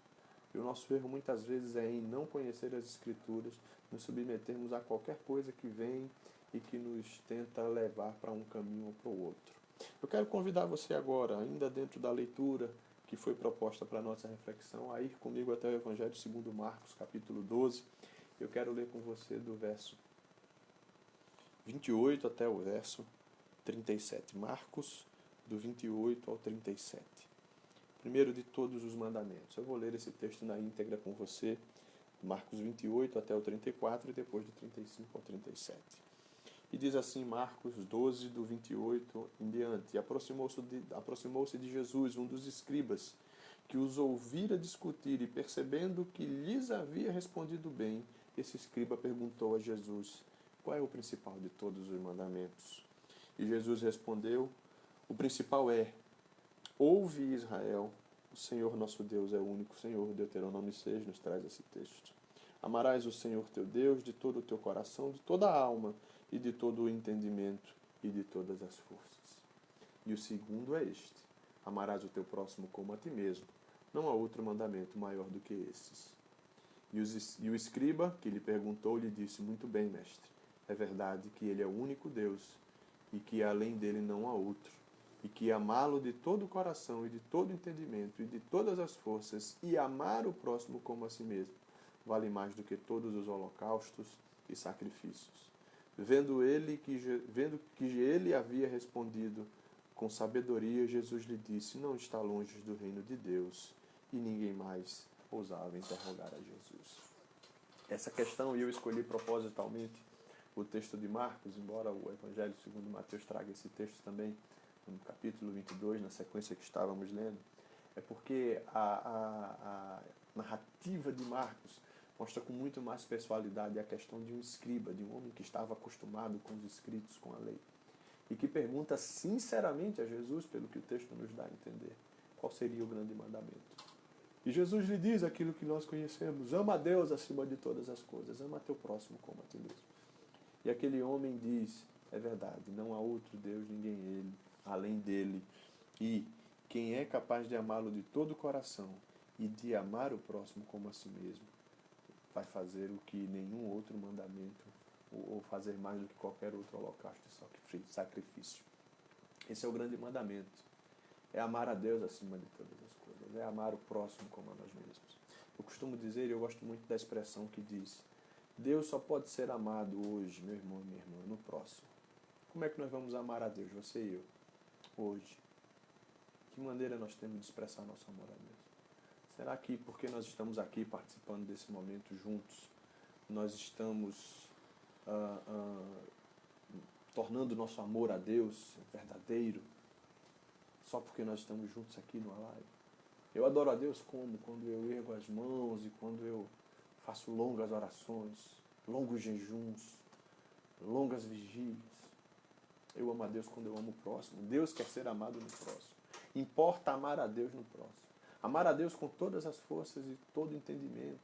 E o nosso erro muitas vezes é em não conhecer as Escrituras, nos submetermos a qualquer coisa que vem e que nos tenta levar para um caminho ou para o outro. Eu quero convidar você agora, ainda dentro da leitura que foi proposta para a nossa reflexão, a ir comigo até o Evangelho segundo Marcos, capítulo 12. Eu quero ler com você do verso 28 até o verso 37. Marcos, do 28 ao 37. Primeiro de todos os mandamentos. Eu vou ler esse texto na íntegra com você, Marcos 28 até o 34 e depois do 35 ao 37. E diz assim, Marcos 12, do 28 em diante. Aproximou-se de Jesus, um dos escribas, que os ouvira discutir, e percebendo que lhes havia respondido bem, esse escriba perguntou a Jesus, qual é o principal de todos os mandamentos? E Jesus respondeu, o principal é, ouve Israel, o Senhor nosso Deus é o único Senhor. Deuteronômio 6 nos traz esse texto. Amarás o Senhor teu Deus de todo o teu coração, de toda a alma, e de todo o entendimento, e de todas as forças. E o segundo é este, amarás o teu próximo como a ti mesmo. Não há outro mandamento maior do que esses. E o escriba, que lhe perguntou, lhe disse, muito bem, mestre, é verdade que ele é o único Deus, e que além dele não há outro, e que amá-lo de todo o coração, e de todo o entendimento, e de todas as forças, e amar o próximo como a si mesmo, vale mais do que todos os holocaustos e sacrifícios. Vendo que ele havia respondido com sabedoria, Jesus lhe disse: não está longe do reino de Deus. E ninguém mais ousava interrogar a Jesus. Essa questão, e eu escolhi propositalmente o texto de Marcos, embora o Evangelho segundo Mateus traga esse texto também, no capítulo 22, na sequência que estávamos lendo, é porque a narrativa de Marcos mostra com muito mais pessoalidade a questão de um escriba, de um homem que estava acostumado com os escritos, com a lei, e que pergunta sinceramente a Jesus, pelo que o texto nos dá a entender, qual seria o grande mandamento. E Jesus lhe diz aquilo que nós conhecemos: ama a Deus acima de todas as coisas, ama teu próximo como a ti mesmo. E aquele homem diz: é verdade, não há outro Deus, ninguém ele, além dele. E quem é capaz de amá-lo de todo o coração e de amar o próximo como a si mesmo, vai fazer o que nenhum outro mandamento, ou fazer mais do que qualquer outro holocausto e sacrifício. Esse é o grande mandamento. É amar a Deus acima de todas as coisas. É amar o próximo como a nós mesmos. Eu costumo dizer, e eu gosto muito da expressão que diz: Deus só pode ser amado hoje, meu irmão e minha irmã, no próximo. Como é que nós vamos amar a Deus, você e eu, hoje? Que maneira nós temos de expressar nosso amor a Deus? Será que, porque nós estamos aqui participando desse momento juntos, nós estamos tornando nosso amor a Deus verdadeiro, só porque nós estamos juntos aqui no Alive? Eu adoro a Deus como? Quando eu ergo as mãos e quando eu faço longas orações, longos jejuns, longas vigílias. Eu amo a Deus quando eu amo o próximo. Deus quer ser amado no próximo. Importa amar a Deus no próximo. Amar a Deus com todas as forças e todo o entendimento,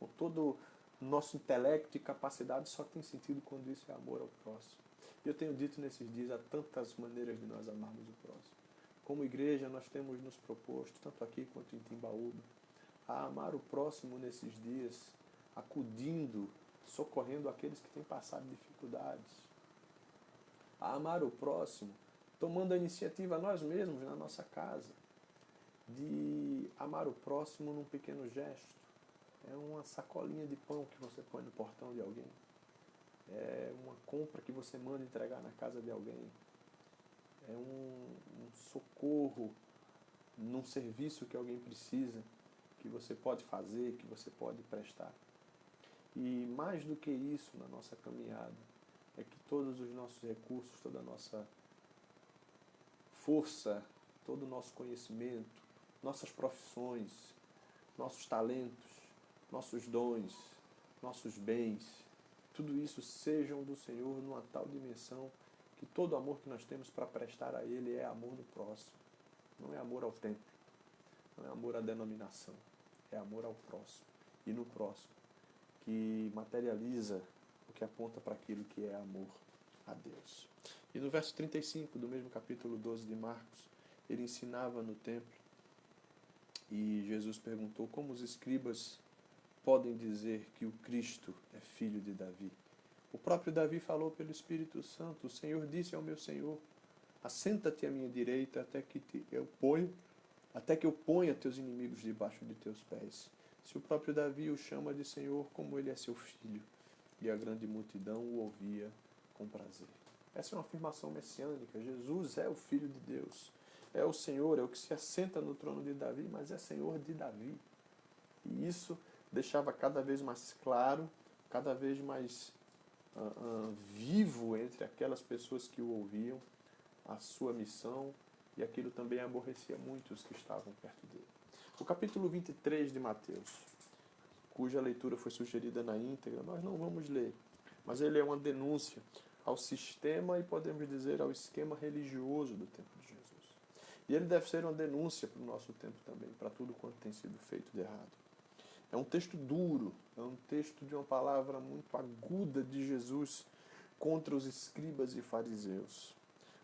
com todo o nosso intelecto e capacidade, só tem sentido quando isso é amor ao próximo. E eu tenho dito nesses dias, há tantas maneiras de nós amarmos o próximo. Como igreja, nós temos nos proposto, tanto aqui quanto em Timbaúba, a amar o próximo nesses dias, acudindo, socorrendo aqueles que têm passado dificuldades. A amar o próximo, tomando a iniciativa nós mesmos na nossa casa, de amar o próximo num pequeno gesto. É uma sacolinha de pão que você põe no portão de alguém. É uma compra que você manda entregar na casa de alguém. É um socorro num serviço que alguém precisa, que você pode fazer, que você pode prestar. E mais do que isso na nossa caminhada, é que todos os nossos recursos, toda a nossa força, todo o nosso conhecimento, nossas profissões, nossos talentos, nossos dons, nossos bens, tudo isso sejam do Senhor numa tal dimensão que todo amor que nós temos para prestar a Ele é amor no próximo. Não é amor ao templo, não é amor à denominação, é amor ao próximo. E no próximo, que materializa o que aponta para aquilo que é amor a Deus. E no verso 35 do mesmo capítulo 12 de Marcos, ele ensinava no templo e Jesus perguntou: como os escribas podem dizer que o Cristo é filho de Davi? O próprio Davi falou pelo Espírito Santo: o Senhor disse ao meu Senhor: assenta-te à minha direita até que eu ponha teus inimigos debaixo de teus pés. Se o próprio Davi o chama de Senhor, como ele é seu filho, e a grande multidão o ouvia com prazer. Essa é uma afirmação messiânica. Jesus é o Filho de Deus, é o Senhor, é o que se assenta no trono de Davi, mas é Senhor de Davi. E isso deixava cada vez mais claro, cada vez mais vivo entre aquelas pessoas que o ouviam, a sua missão, e aquilo também aborrecia muito os que estavam perto dele. O capítulo 23 de Mateus, cuja leitura foi sugerida na íntegra, nós não vamos ler, mas ele é uma denúncia ao sistema e, podemos dizer, ao esquema religioso do tempo de Jesus. E ele deve ser uma denúncia para o nosso tempo também, para tudo quanto tem sido feito de errado. É um texto duro, é um texto de uma palavra muito aguda de Jesus contra os escribas e fariseus.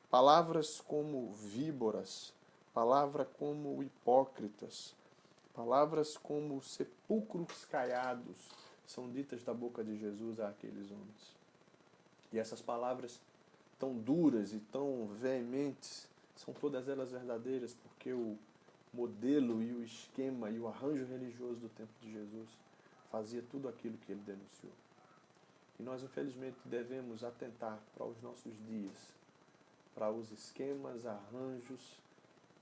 Palavras como víboras, palavras como hipócritas, palavras como sepulcros caiados são ditas da boca de Jesus àqueles homens. E essas palavras tão duras e tão veementes são todas elas verdadeiras, porque o modelo e o esquema e o arranjo religioso do tempo de Jesus fazia tudo aquilo que ele denunciou. E nós, infelizmente, devemos atentar para os nossos dias, para os esquemas, arranjos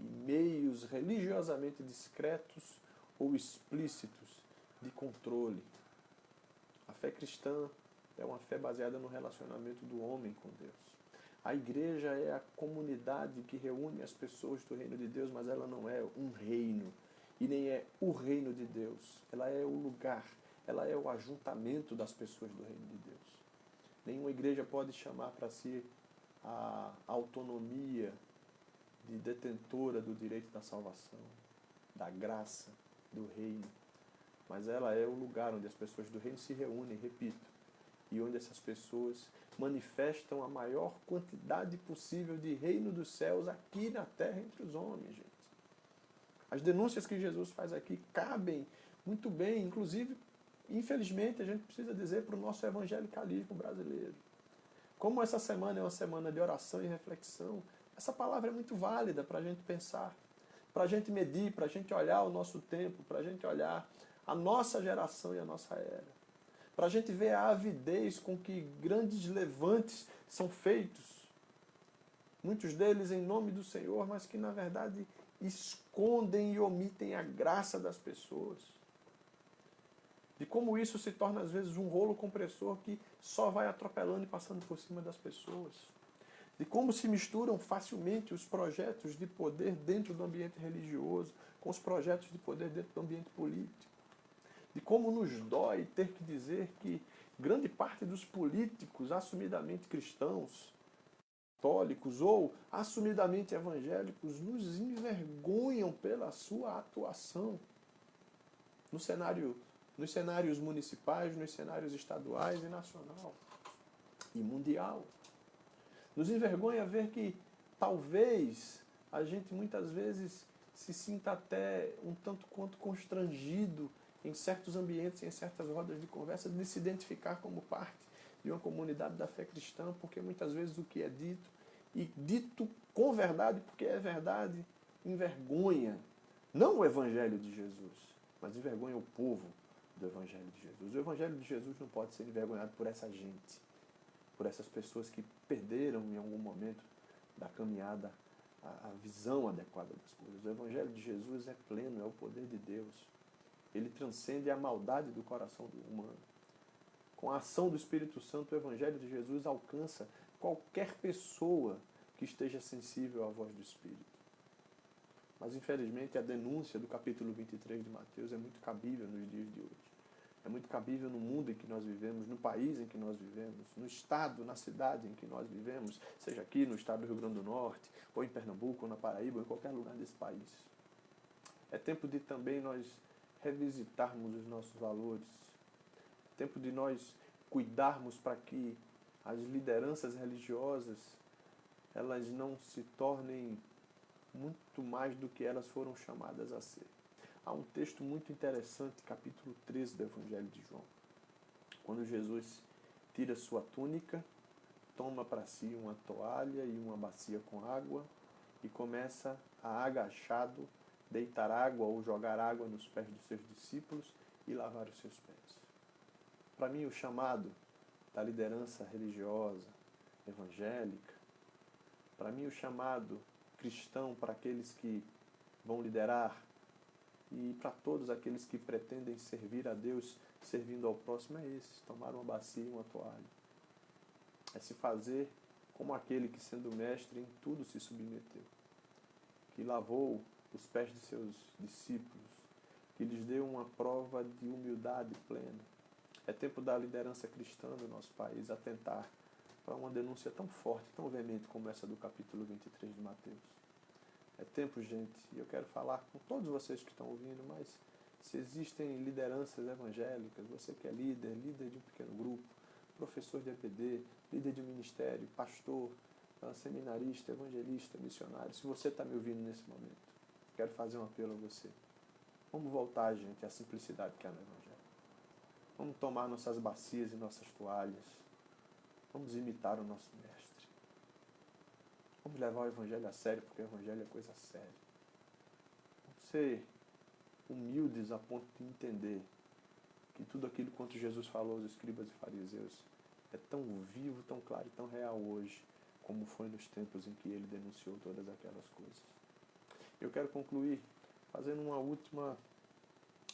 e meios religiosamente discretos ou explícitos de controle. A fé cristã é uma fé baseada no relacionamento do homem com Deus. A igreja é a comunidade que reúne as pessoas do reino de Deus, mas ela não é um reino e nem é o reino de Deus. Ela é o lugar, ela é o ajuntamento das pessoas do reino de Deus. Nenhuma igreja pode chamar para si a autonomia de detentora do direito da salvação, da graça, do reino. Mas ela é o lugar onde as pessoas do reino se reúnem, repito, e onde essas pessoas manifestam a maior quantidade possível de reino dos céus aqui na terra entre os homens, gente. As denúncias que Jesus faz aqui cabem muito bem, inclusive, infelizmente, a gente precisa dizer para o nosso evangelicalismo brasileiro. Como essa semana é uma semana de oração e reflexão, essa palavra é muito válida para a gente pensar, para a gente medir, para a gente olhar o nosso tempo, para a gente olhar a nossa geração e a nossa era. Para a gente ver a avidez com que grandes levantes são feitos. Muitos deles em nome do Senhor, mas que na verdade escondem e omitem a graça das pessoas. De como isso se torna às vezes um rolo compressor que só vai atropelando e passando por cima das pessoas. De como se misturam facilmente os projetos de poder dentro do ambiente religioso com os projetos de poder dentro do ambiente político. De como nos dói ter que dizer que grande parte dos políticos assumidamente cristãos, católicos ou assumidamente evangélicos nos envergonham pela sua atuação nos cenários municipais, nos cenários estaduais e nacional e mundial. Nos envergonha ver que talvez a gente muitas vezes se sinta até um tanto quanto constrangido em certos ambientes, em certas rodas de conversa, de se identificar como parte de uma comunidade da fé cristã, porque muitas vezes o que é dito, e dito com verdade, porque é verdade, envergonha, não o Evangelho de Jesus, mas envergonha o povo do Evangelho de Jesus. O Evangelho de Jesus não pode ser envergonhado por essa gente, por essas pessoas que perderam em algum momento da caminhada a visão adequada das coisas. O Evangelho de Jesus é pleno, é o poder de Deus. Ele transcende a maldade do coração do humano. Com a ação do Espírito Santo, o Evangelho de Jesus alcança qualquer pessoa que esteja sensível à voz do Espírito. Mas, infelizmente, a denúncia do capítulo 23 de Mateus é muito cabível nos dias de hoje. É muito cabível no mundo em que nós vivemos, no país em que nós vivemos, no estado, na cidade em que nós vivemos, seja aqui no estado do Rio Grande do Norte, ou em Pernambuco, ou na Paraíba, ou em qualquer lugar desse país. É tempo de também nós revisitarmos os nossos valores. É tempo de nós cuidarmos para que as lideranças religiosas elas não se tornem muito mais do que elas foram chamadas a ser. Há um texto muito interessante, capítulo 13 do Evangelho de João, quando Jesus tira sua túnica, toma para si uma toalha e uma bacia com água e começa a, agachado, deitar água ou jogar água nos pés dos seus discípulos e lavar os seus pés. Para mim, o chamado da liderança religiosa, evangélica, para mim, o chamado cristão para aqueles que vão liderar e para todos aqueles que pretendem servir a Deus servindo ao próximo é esse: tomar uma bacia e uma toalha. É se fazer como aquele que, sendo mestre, em tudo se submeteu, que lavou os pés de seus discípulos, que lhes deu uma prova de humildade plena. É tempo da liderança cristã do nosso país atentar para uma denúncia tão forte, tão veemente como essa do capítulo 23 de Mateus. É tempo, gente, e eu quero falar com todos vocês que estão ouvindo, mas se existem lideranças evangélicas, você que é líder de um pequeno grupo, professor de EPD, líder de um ministério, pastor, seminarista, evangelista, missionário, se você está me ouvindo nesse momento, quero fazer um apelo a você. Vamos voltar, gente, à simplicidade que há no Evangelho. Vamos tomar nossas bacias e nossas toalhas. Vamos imitar o nosso Mestre. Vamos levar o Evangelho a sério, porque o Evangelho é coisa séria. Vamos ser humildes a ponto de entender que tudo aquilo quanto Jesus falou aos escribas e fariseus é tão vivo, tão claro e tão real hoje, como foi nos tempos em que ele denunciou todas aquelas coisas. Eu quero concluir fazendo uma última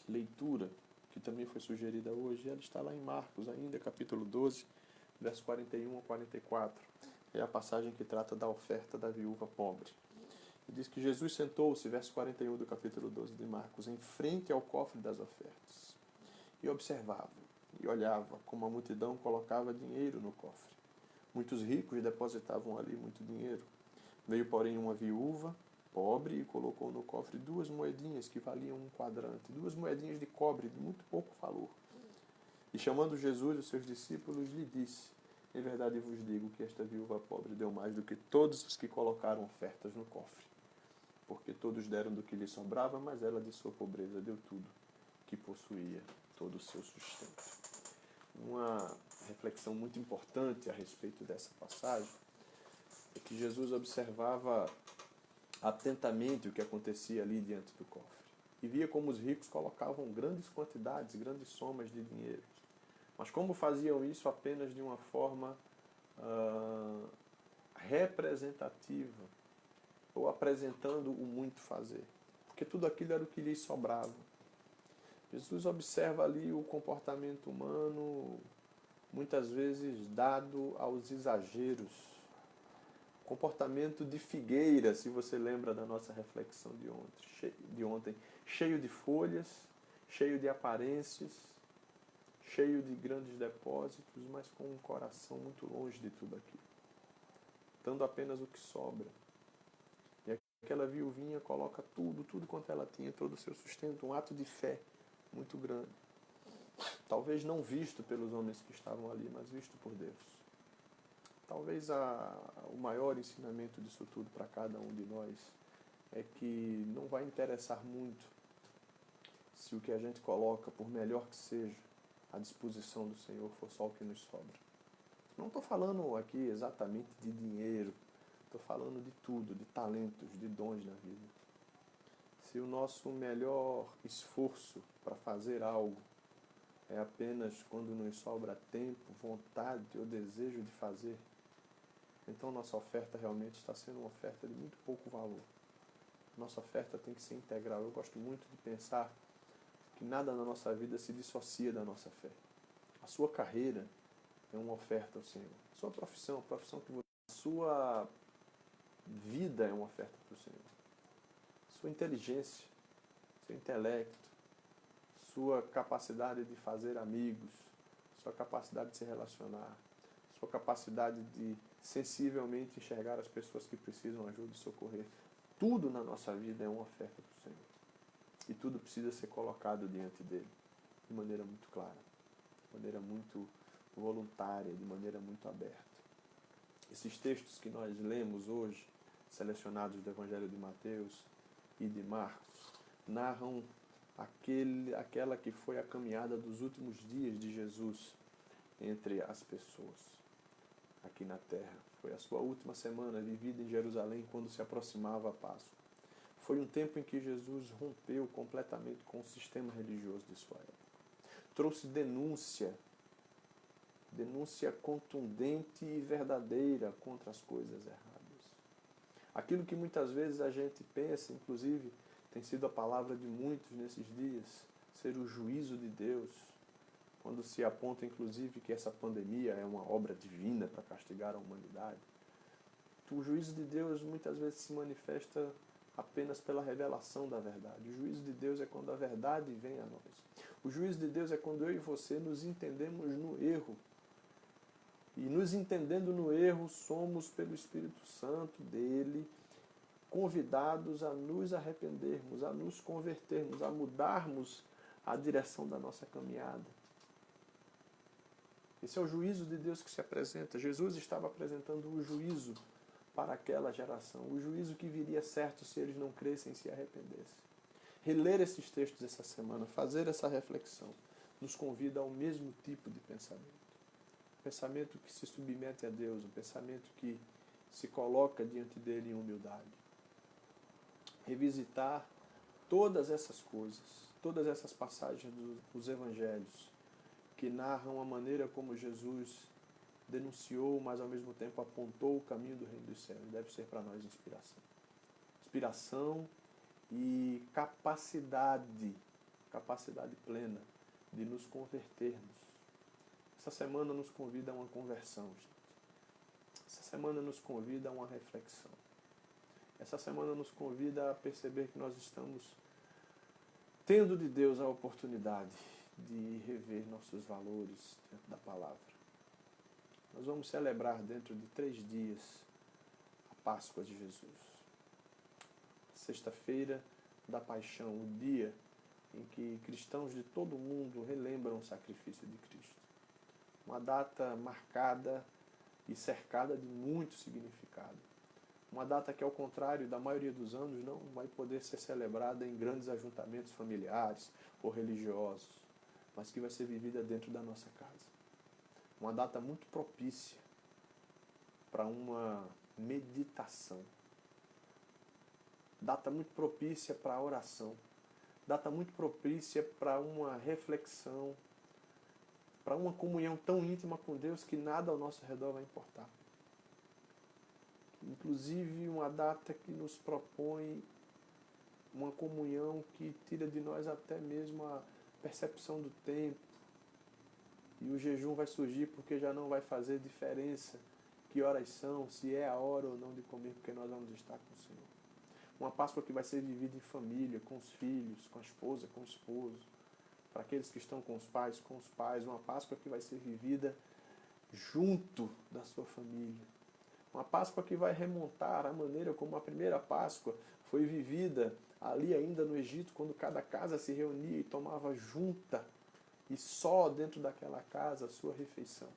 leitura, que também foi sugerida hoje. Ela está lá em Marcos ainda, capítulo 12, verso 41 a 44. É a passagem que trata da oferta da viúva pobre. E diz que Jesus sentou-se, verso 41 do capítulo 12 de Marcos, em frente ao cofre das ofertas, e observava, e olhava como a multidão colocava dinheiro no cofre. Muitos ricos depositavam ali muito dinheiro. Veio, porém, uma viúva pobre e colocou no cofre 2 moedinhas que valiam um quadrante, 2 moedinhas de cobre de muito pouco valor. E chamando Jesus, os seus discípulos, lhe disse: em verdade vos digo que esta viúva pobre deu mais do que todos os que colocaram ofertas no cofre. Porque todos deram do que lhe sobrava, mas ela de sua pobreza deu tudo que possuía, todo o seu sustento. Uma reflexão muito importante a respeito dessa passagem é que Jesus observava atentamente o que acontecia ali diante do cofre e via como os ricos colocavam grandes quantidades, grandes somas de dinheiro. Mas como faziam isso apenas de uma forma representativa, ou apresentando o muito fazer, porque tudo aquilo era o que lhes sobrava. Jesus observa ali o comportamento humano, muitas vezes dado aos exageros, comportamento de figueira, se você lembra da nossa reflexão de ontem, cheio de folhas, cheio de aparências, cheio de grandes depósitos, mas com um coração muito longe de tudo aquilo, dando apenas o que sobra. E aquela viuvinha coloca tudo quanto ela tinha, todo o seu sustento, um ato de fé muito grande. Talvez não visto pelos homens que estavam ali, mas visto por Deus. Talvez o maior ensinamento disso tudo para cada um de nós é que não vai interessar muito se o que a gente coloca, por melhor que seja, à disposição do Senhor for só o que nos sobra. Não estou falando aqui exatamente de dinheiro, estou falando de tudo, de talentos, de dons na vida. Se o nosso melhor esforço para fazer algo é apenas quando nos sobra tempo, vontade ou desejo de fazer, então nossa oferta realmente está sendo uma oferta de muito pouco valor. Nossa oferta tem que ser integral. Eu gosto muito de pensar que nada na nossa vida se dissocia da nossa fé. A sua carreira é uma oferta ao Senhor. A sua profissão, a profissão que você... A sua vida é uma oferta para o Senhor. A sua inteligência, seu intelecto, sua capacidade de fazer amigos, sua capacidade de se relacionar, sua capacidade de sensivelmente enxergar as pessoas que precisam de ajuda e socorrer. Tudo na nossa vida é uma oferta para o Senhor. E tudo precisa ser colocado diante dele, de maneira muito clara, de maneira muito voluntária, de maneira muito aberta. Esses textos que nós lemos hoje, selecionados do Evangelho de Mateus e de Marcos, narram aquela que foi a caminhada dos últimos dias de Jesus entre as pessoas aqui na terra. Foi a sua última semana vivida em Jerusalém quando se aproximava a Páscoa. Foi um tempo em que Jesus rompeu completamente com o sistema religioso de sua época. Trouxe denúncia contundente e verdadeira contra as coisas erradas. Aquilo que muitas vezes a gente pensa, inclusive, tem sido a palavra de muitos nesses dias, ser o juízo de Deus, quando se aponta, inclusive, que essa pandemia é uma obra divina para castigar a humanidade. O juízo de Deus muitas vezes se manifesta apenas pela revelação da verdade. O juízo de Deus é quando a verdade vem a nós. O juízo de Deus é quando eu e você nos entendemos no erro. E nos entendendo no erro, somos, pelo Espírito Santo dele, convidados a nos arrependermos, a nos convertermos, a mudarmos a direção da nossa caminhada. Esse é o juízo de Deus que se apresenta. Jesus estava apresentando o juízo para aquela geração, o juízo que viria certo se eles não crescem e se arrependessem. Reler esses textos essa semana, fazer essa reflexão, nos convida ao mesmo tipo de pensamento. Um pensamento que se submete a Deus, um pensamento que se coloca diante dele em humildade. Revisitar todas essas coisas, todas essas passagens dos evangelhos, que narram a maneira como Jesus denunciou, mas ao mesmo tempo apontou o caminho do reino dos céus. Deve ser para nós inspiração. Inspiração e capacidade plena de nos convertermos. Essa semana nos convida a uma conversão, gente. Essa semana nos convida a uma reflexão. Essa semana nos convida a perceber que nós estamos tendo de Deus a oportunidade de rever nossos valores dentro da palavra. Nós vamos celebrar dentro de 3 dias a Páscoa de Jesus. Sexta-feira da Paixão, o dia em que cristãos de todo o mundo relembram o sacrifício de Cristo. Uma data marcada e cercada de muito significado. Uma data que, ao contrário da maioria dos anos, não vai poder ser celebrada em grandes ajuntamentos familiares ou religiosos, mas que vai ser vivida dentro da nossa casa. Uma data muito propícia para uma meditação. Data muito propícia para a oração. Data muito propícia para uma reflexão, para uma comunhão tão íntima com Deus que nada ao nosso redor vai importar. Inclusive uma data que nos propõe uma comunhão que tira de nós até mesmo a percepção do tempo. E o jejum vai surgir porque já não vai fazer diferença que horas são, se é a hora ou não de comer, porque nós vamos estar com o Senhor. Uma Páscoa que vai ser vivida em família, com os filhos, com a esposa, com o esposo. Para aqueles que estão com os pais, uma Páscoa que vai ser vivida junto da sua família. Uma Páscoa que vai remontar a maneira como a primeira Páscoa foi vivida ali ainda no Egito, quando cada casa se reunia e tomava junta e só dentro daquela casa a sua refeição.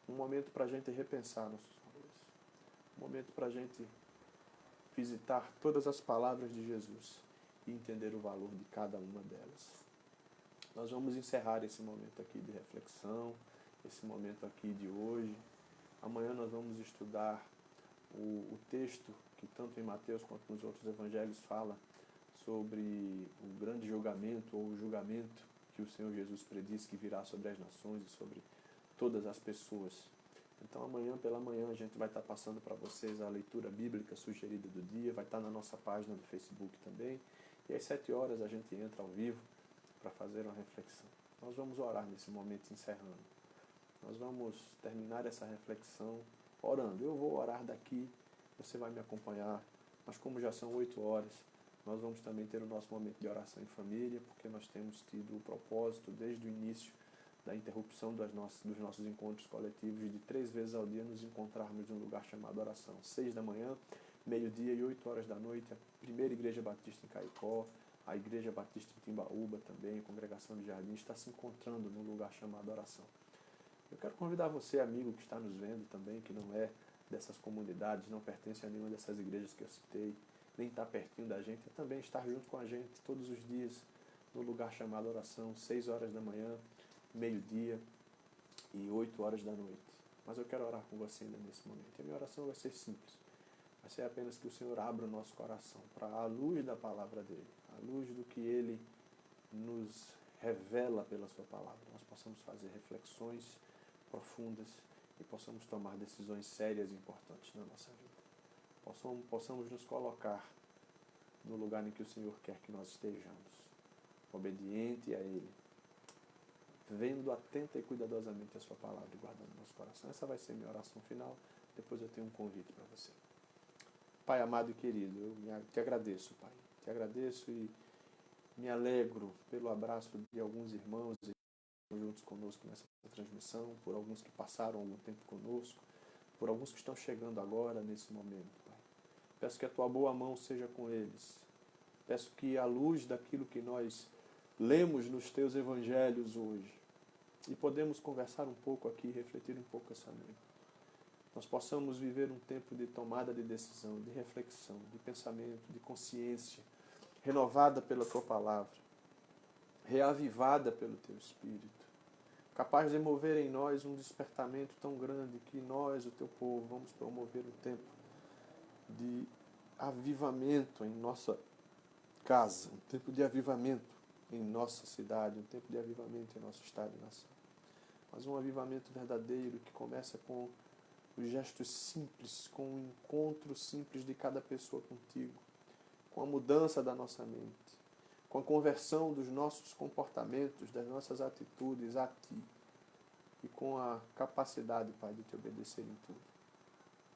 Um momento para a gente repensar nossos valores. Um momento para a gente visitar todas as palavras de Jesus e entender o valor de cada uma delas. Nós vamos encerrar esse momento aqui de reflexão, esse momento aqui de hoje. Amanhã nós vamos estudar o texto que tanto em Mateus quanto nos outros evangelhos fala sobre o grande julgamento ou o julgamento que o Senhor Jesus prediz que virá sobre as nações e sobre todas as pessoas. Então amanhã pela manhã a gente vai estar passando para vocês a leitura bíblica sugerida do dia, vai estar na nossa página do Facebook também. E às 7 horas a gente entra ao vivo para fazer uma reflexão. Nós vamos orar nesse momento encerrando. Nós vamos terminar essa reflexão orando. Eu vou orar daqui, você vai me acompanhar, mas como já são 8 horas, nós vamos também ter o nosso momento de oração em família, porque nós temos tido o propósito desde o início da interrupção dos nossos encontros coletivos de 3 vezes ao dia nos encontrarmos em um lugar chamado oração. 6 da manhã, meio-dia e 8 horas da noite, a primeira Igreja Batista em Caicó, a Igreja Batista em Timbaúba também, a Congregação de Jardim, está se encontrando num lugar chamado oração. Eu quero convidar você, amigo que está nos vendo também, que não é dessas comunidades, não pertence a nenhuma dessas igrejas que eu citei, nem está pertinho da gente, a também estar junto com a gente todos os dias no lugar chamado oração, 6 horas da manhã, meio-dia e 8 horas da noite. Mas eu quero orar com você ainda nesse momento. E a minha oração vai ser simples. Vai ser apenas que o Senhor abra o nosso coração para a luz da palavra dEle, a luz do que Ele nos revela pela sua palavra. Nós possamos fazer reflexões profundas e possamos tomar decisões sérias e importantes na nossa vida. Possamos nos colocar no lugar em que o Senhor quer que nós estejamos, obediente a Ele, vendo atenta e cuidadosamente a sua palavra e guardando nosso coração. Essa vai ser minha oração final. Depois eu tenho um convite para você. Pai amado e querido, eu te agradeço, Pai. Te agradeço e me alegro pelo abraço de alguns irmãos e juntos conosco nessa transmissão, por alguns que passaram algum tempo conosco, por alguns que estão chegando agora nesse momento, Pai. Peço que a tua boa mão seja com eles. Peço que à luz daquilo que nós lemos nos teus evangelhos hoje, e podemos conversar um pouco aqui, refletir um pouco essa noite, nós possamos viver um tempo de tomada de decisão, de reflexão, de pensamento, de consciência, renovada pela tua palavra, reavivada pelo teu Espírito, capaz de mover em nós um despertamento tão grande que nós, o teu povo, vamos promover um tempo de avivamento em nossa casa, um tempo de avivamento em nossa cidade, um tempo de avivamento em nosso estado e nação. mas um avivamento verdadeiro que começa com os gestos simples, com o encontro simples de cada pessoa contigo, com a mudança da nossa mente, com a conversão dos nossos comportamentos, das nossas atitudes a Ti e com a capacidade, Pai, de Te obedecer em tudo.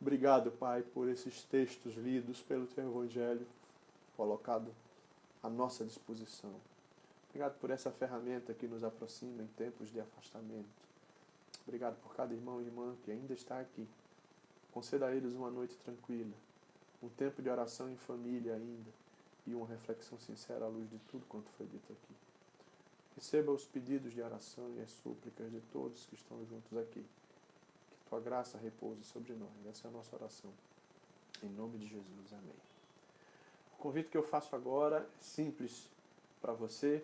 Obrigado, Pai, por esses textos lidos pelo Teu Evangelho colocado à nossa disposição. Obrigado por essa ferramenta que nos aproxima em tempos de afastamento. Obrigado por cada irmão e irmã que ainda está aqui. Conceda a eles uma noite tranquila, um tempo de oração em família ainda e uma reflexão sincera à luz de tudo quanto foi dito aqui. Receba os pedidos de oração e as súplicas de todos que estão juntos aqui. Que Tua graça repouse sobre nós. Essa é a nossa oração. Em nome de Jesus. Amém. O convite que eu faço agora é simples para você.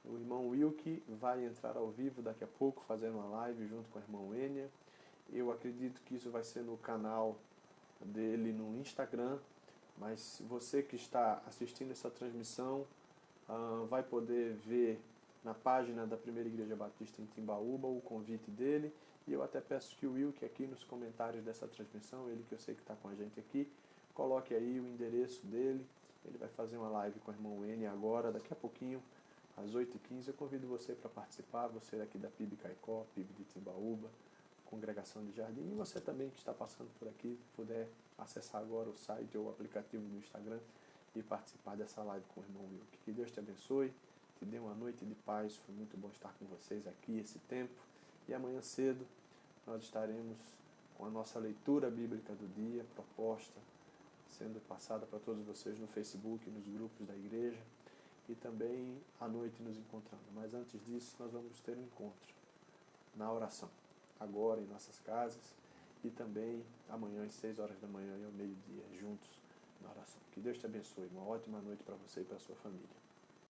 O irmão Wilke vai entrar ao vivo daqui a pouco, fazendo uma live junto com o irmão Enia. Eu acredito que isso vai ser no canal dele no Instagram, mas você que está assistindo essa transmissão vai poder ver na página da Primeira Igreja Batista em Timbaúba o convite dele. E eu até peço que o Wilke aqui nos comentários dessa transmissão, ele que eu sei que está com a gente aqui, coloque aí o endereço dele. Ele vai fazer uma live com o irmão Enia agora, daqui a pouquinho, às 8h15, eu convido você para participar, você daqui da PIB Caicó, PIB de Timbaúba, Congregação de Jardim, e você também que está passando por aqui, puder acessar agora o site ou o aplicativo do Instagram e participar dessa live com o irmão Wilke. Que Deus te abençoe, te dê uma noite de paz, foi muito bom estar com vocês aqui esse tempo, e amanhã cedo nós estaremos com a nossa leitura bíblica do dia, proposta, sendo passada para todos vocês no Facebook, nos grupos da igreja, e também à noite nos encontrando. Mas antes disso, nós vamos ter um encontro na oração, agora em nossas casas, e também amanhã às 6 horas da manhã e ao meio-dia, juntos na oração. Que Deus te abençoe. Uma ótima noite para você e para a sua família.